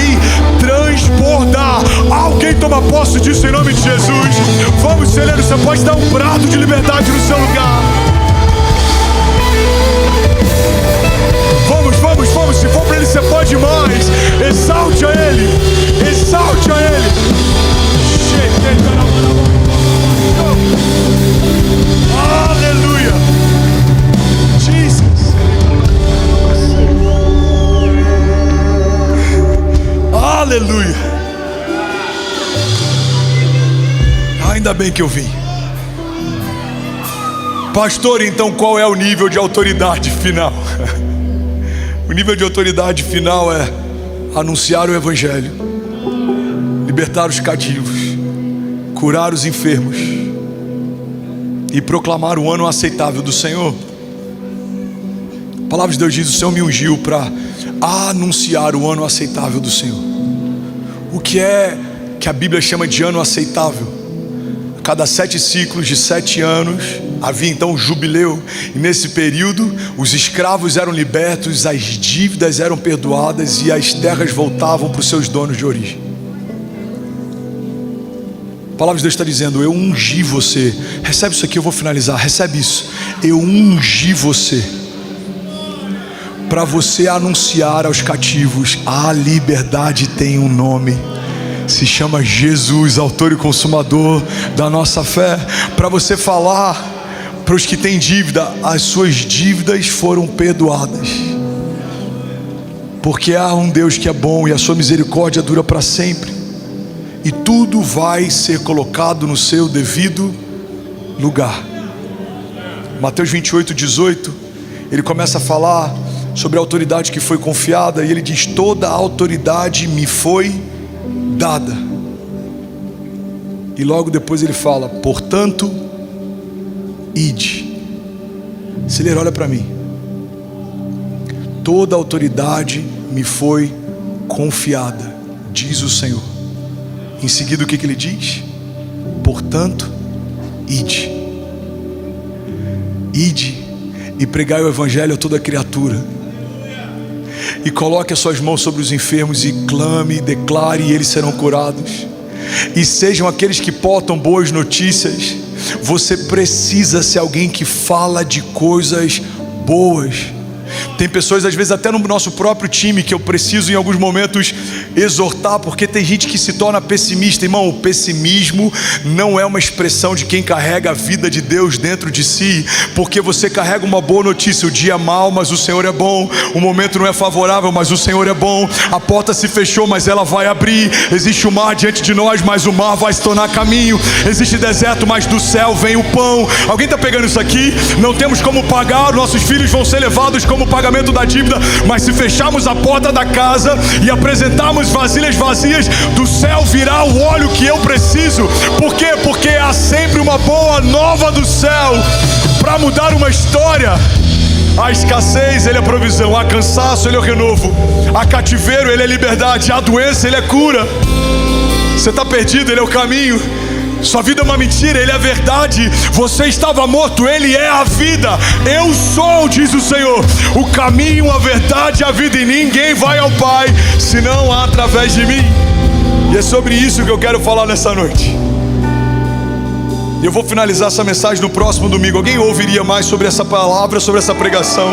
transbordar. Alguém toma posse disso em nome de Jesus. Vamos, celeiro, você pode dar um brado de liberdade no seu lugar. Vamos, vamos, vamos. Se for para Ele, você pode mais. Exalte a Ele, exalte a Ele. Aleluia. Jesus. Aleluia. Ainda bem que eu vim. Pastor, então qual é o nível de autoridade final? O nível de autoridade final é anunciar o Evangelho, libertar os cativos, curar os enfermos e proclamar o ano aceitável do Senhor. A palavra de Deus diz: o Senhor me ungiu para anunciar o ano aceitável do Senhor. O que é que a Bíblia chama de ano aceitável? A cada 7 ciclos de 7 anos havia então o jubileu, e nesse período os escravos eram libertos, as dívidas eram perdoadas e as terras voltavam para os seus donos de origem. A palavra de Deus está dizendo: eu ungi você. Recebe isso aqui, eu vou finalizar. Recebe isso. Eu ungi você para você anunciar aos cativos: a liberdade tem um nome, Se chama Jesus, autor e consumador da nossa fé. Para você falar para os que têm dívida, as suas dívidas foram perdoadas. Porque há um Deus que é bom e a sua misericórdia dura para sempre. E tudo vai ser colocado no seu devido lugar. Mateus 28:18, ele começa a falar sobre a autoridade que foi confiada. E ele diz: toda a autoridade me foi dada. E logo depois ele fala: portanto, ide. Se ler, olha para mim. Toda a autoridade me foi confiada, diz o Senhor. Em seguida o que ele diz? Portanto, ide. Ide e pregai o evangelho a toda criatura. E coloque as suas mãos sobre os enfermos e clame, declare, e eles serão curados. E sejam aqueles que portam boas notícias. Você precisa ser alguém que fala de coisas boas. Tem pessoas, às vezes até no nosso próprio time, que eu preciso em alguns momentos exortar, porque tem gente que se torna pessimista. Irmão, o pessimismo não é uma expressão de quem carrega a vida de Deus dentro de si. Porque você carrega uma boa notícia: o dia é mau, mas o Senhor é bom. O momento não é favorável, mas o Senhor é bom. A porta se fechou, mas ela vai abrir. Existe o mar diante de nós, mas o mar vai se tornar caminho. Existe deserto, mas do céu vem o pão. Alguém está pegando isso aqui? Não temos como pagar, nossos filhos vão ser levados como pagamento da dívida, mas se fecharmos a porta da casa e apresentarmos vasilhas vazias, do céu virá o óleo que eu preciso. Por quê? Porque há sempre uma boa nova do céu para mudar uma história. A escassez, ele é provisão. Há cansaço, ele é o renovo. Há cativeiro, ele é liberdade. Há doença, ele é cura. Você está perdido, ele é o caminho. Sua vida é uma mentira, ele é a verdade. Você estava morto, ele é a vida. Eu sou, diz o Senhor, o caminho, a verdade e a vida. E ninguém vai ao Pai senão através de mim. E é sobre isso que eu quero falar nessa noite. E eu vou finalizar essa mensagem no próximo domingo. Alguém ouviria mais sobre essa palavra, sobre essa pregação?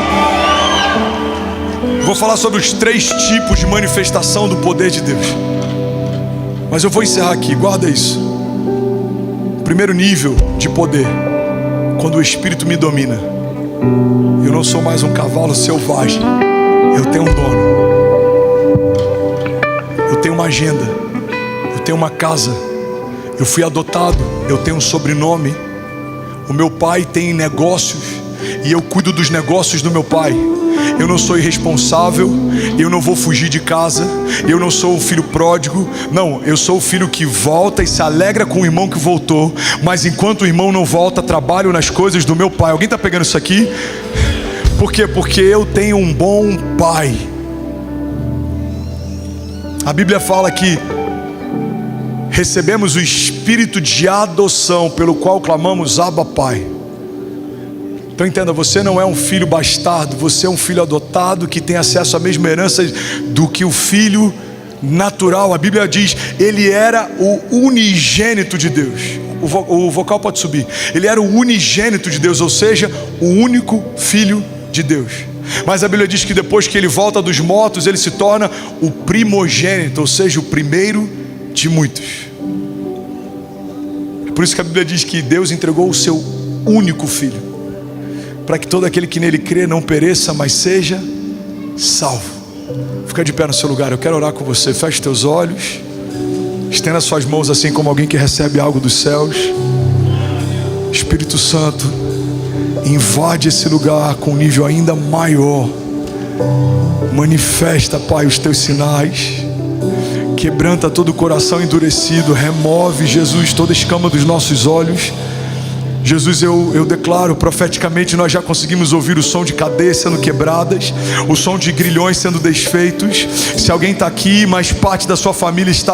Vou falar sobre os 3 tipos de manifestação do poder de Deus. Mas eu vou encerrar aqui, guarda isso. Primeiro nível de poder: quando o Espírito me domina. Eu não sou mais um cavalo selvagem. Eu tenho um dono. Eu tenho uma agenda. Eu tenho uma casa. Eu fui adotado. Eu tenho um sobrenome. O meu pai tem negócios e eu cuido dos negócios do meu pai. Eu não sou irresponsável, eu não vou fugir de casa, eu não sou um filho pródigo. Não, eu sou o filho que volta e se alegra com o irmão que voltou. Mas enquanto o irmão não volta, trabalho nas coisas do meu pai. Alguém está pegando isso aqui? Por quê? Porque eu tenho um bom pai. A Bíblia fala que recebemos o espírito de adoção, pelo qual clamamos: Abba, Pai. Então entenda, você não é um filho bastardo, você é um filho adotado que tem acesso à mesma herança do que o filho natural. A Bíblia diz: ele era o unigênito de Deus. O vocal pode subir. Ele era o unigênito de Deus, ou seja, o único filho de Deus. Mas a Bíblia diz que depois que ele volta dos mortos, ele se torna o primogênito, ou seja, o primeiro de muitos. Por isso que a Bíblia diz que Deus entregou o seu único filho, para que todo aquele que nele crê não pereça, mas seja salvo. Fica de pé no seu lugar, eu quero orar com você. Feche teus olhos, estenda suas mãos assim como alguém que recebe algo dos céus. Espírito Santo, invade esse lugar com um nível ainda maior. Manifesta, Pai, os teus sinais. Quebranta todo o coração endurecido. Remove, Jesus, toda escama dos nossos olhos. Jesus, eu declaro profeticamente, nós já conseguimos ouvir o som de cadeias sendo quebradas, o som de grilhões sendo desfeitos. Se alguém está aqui, mas parte da sua família está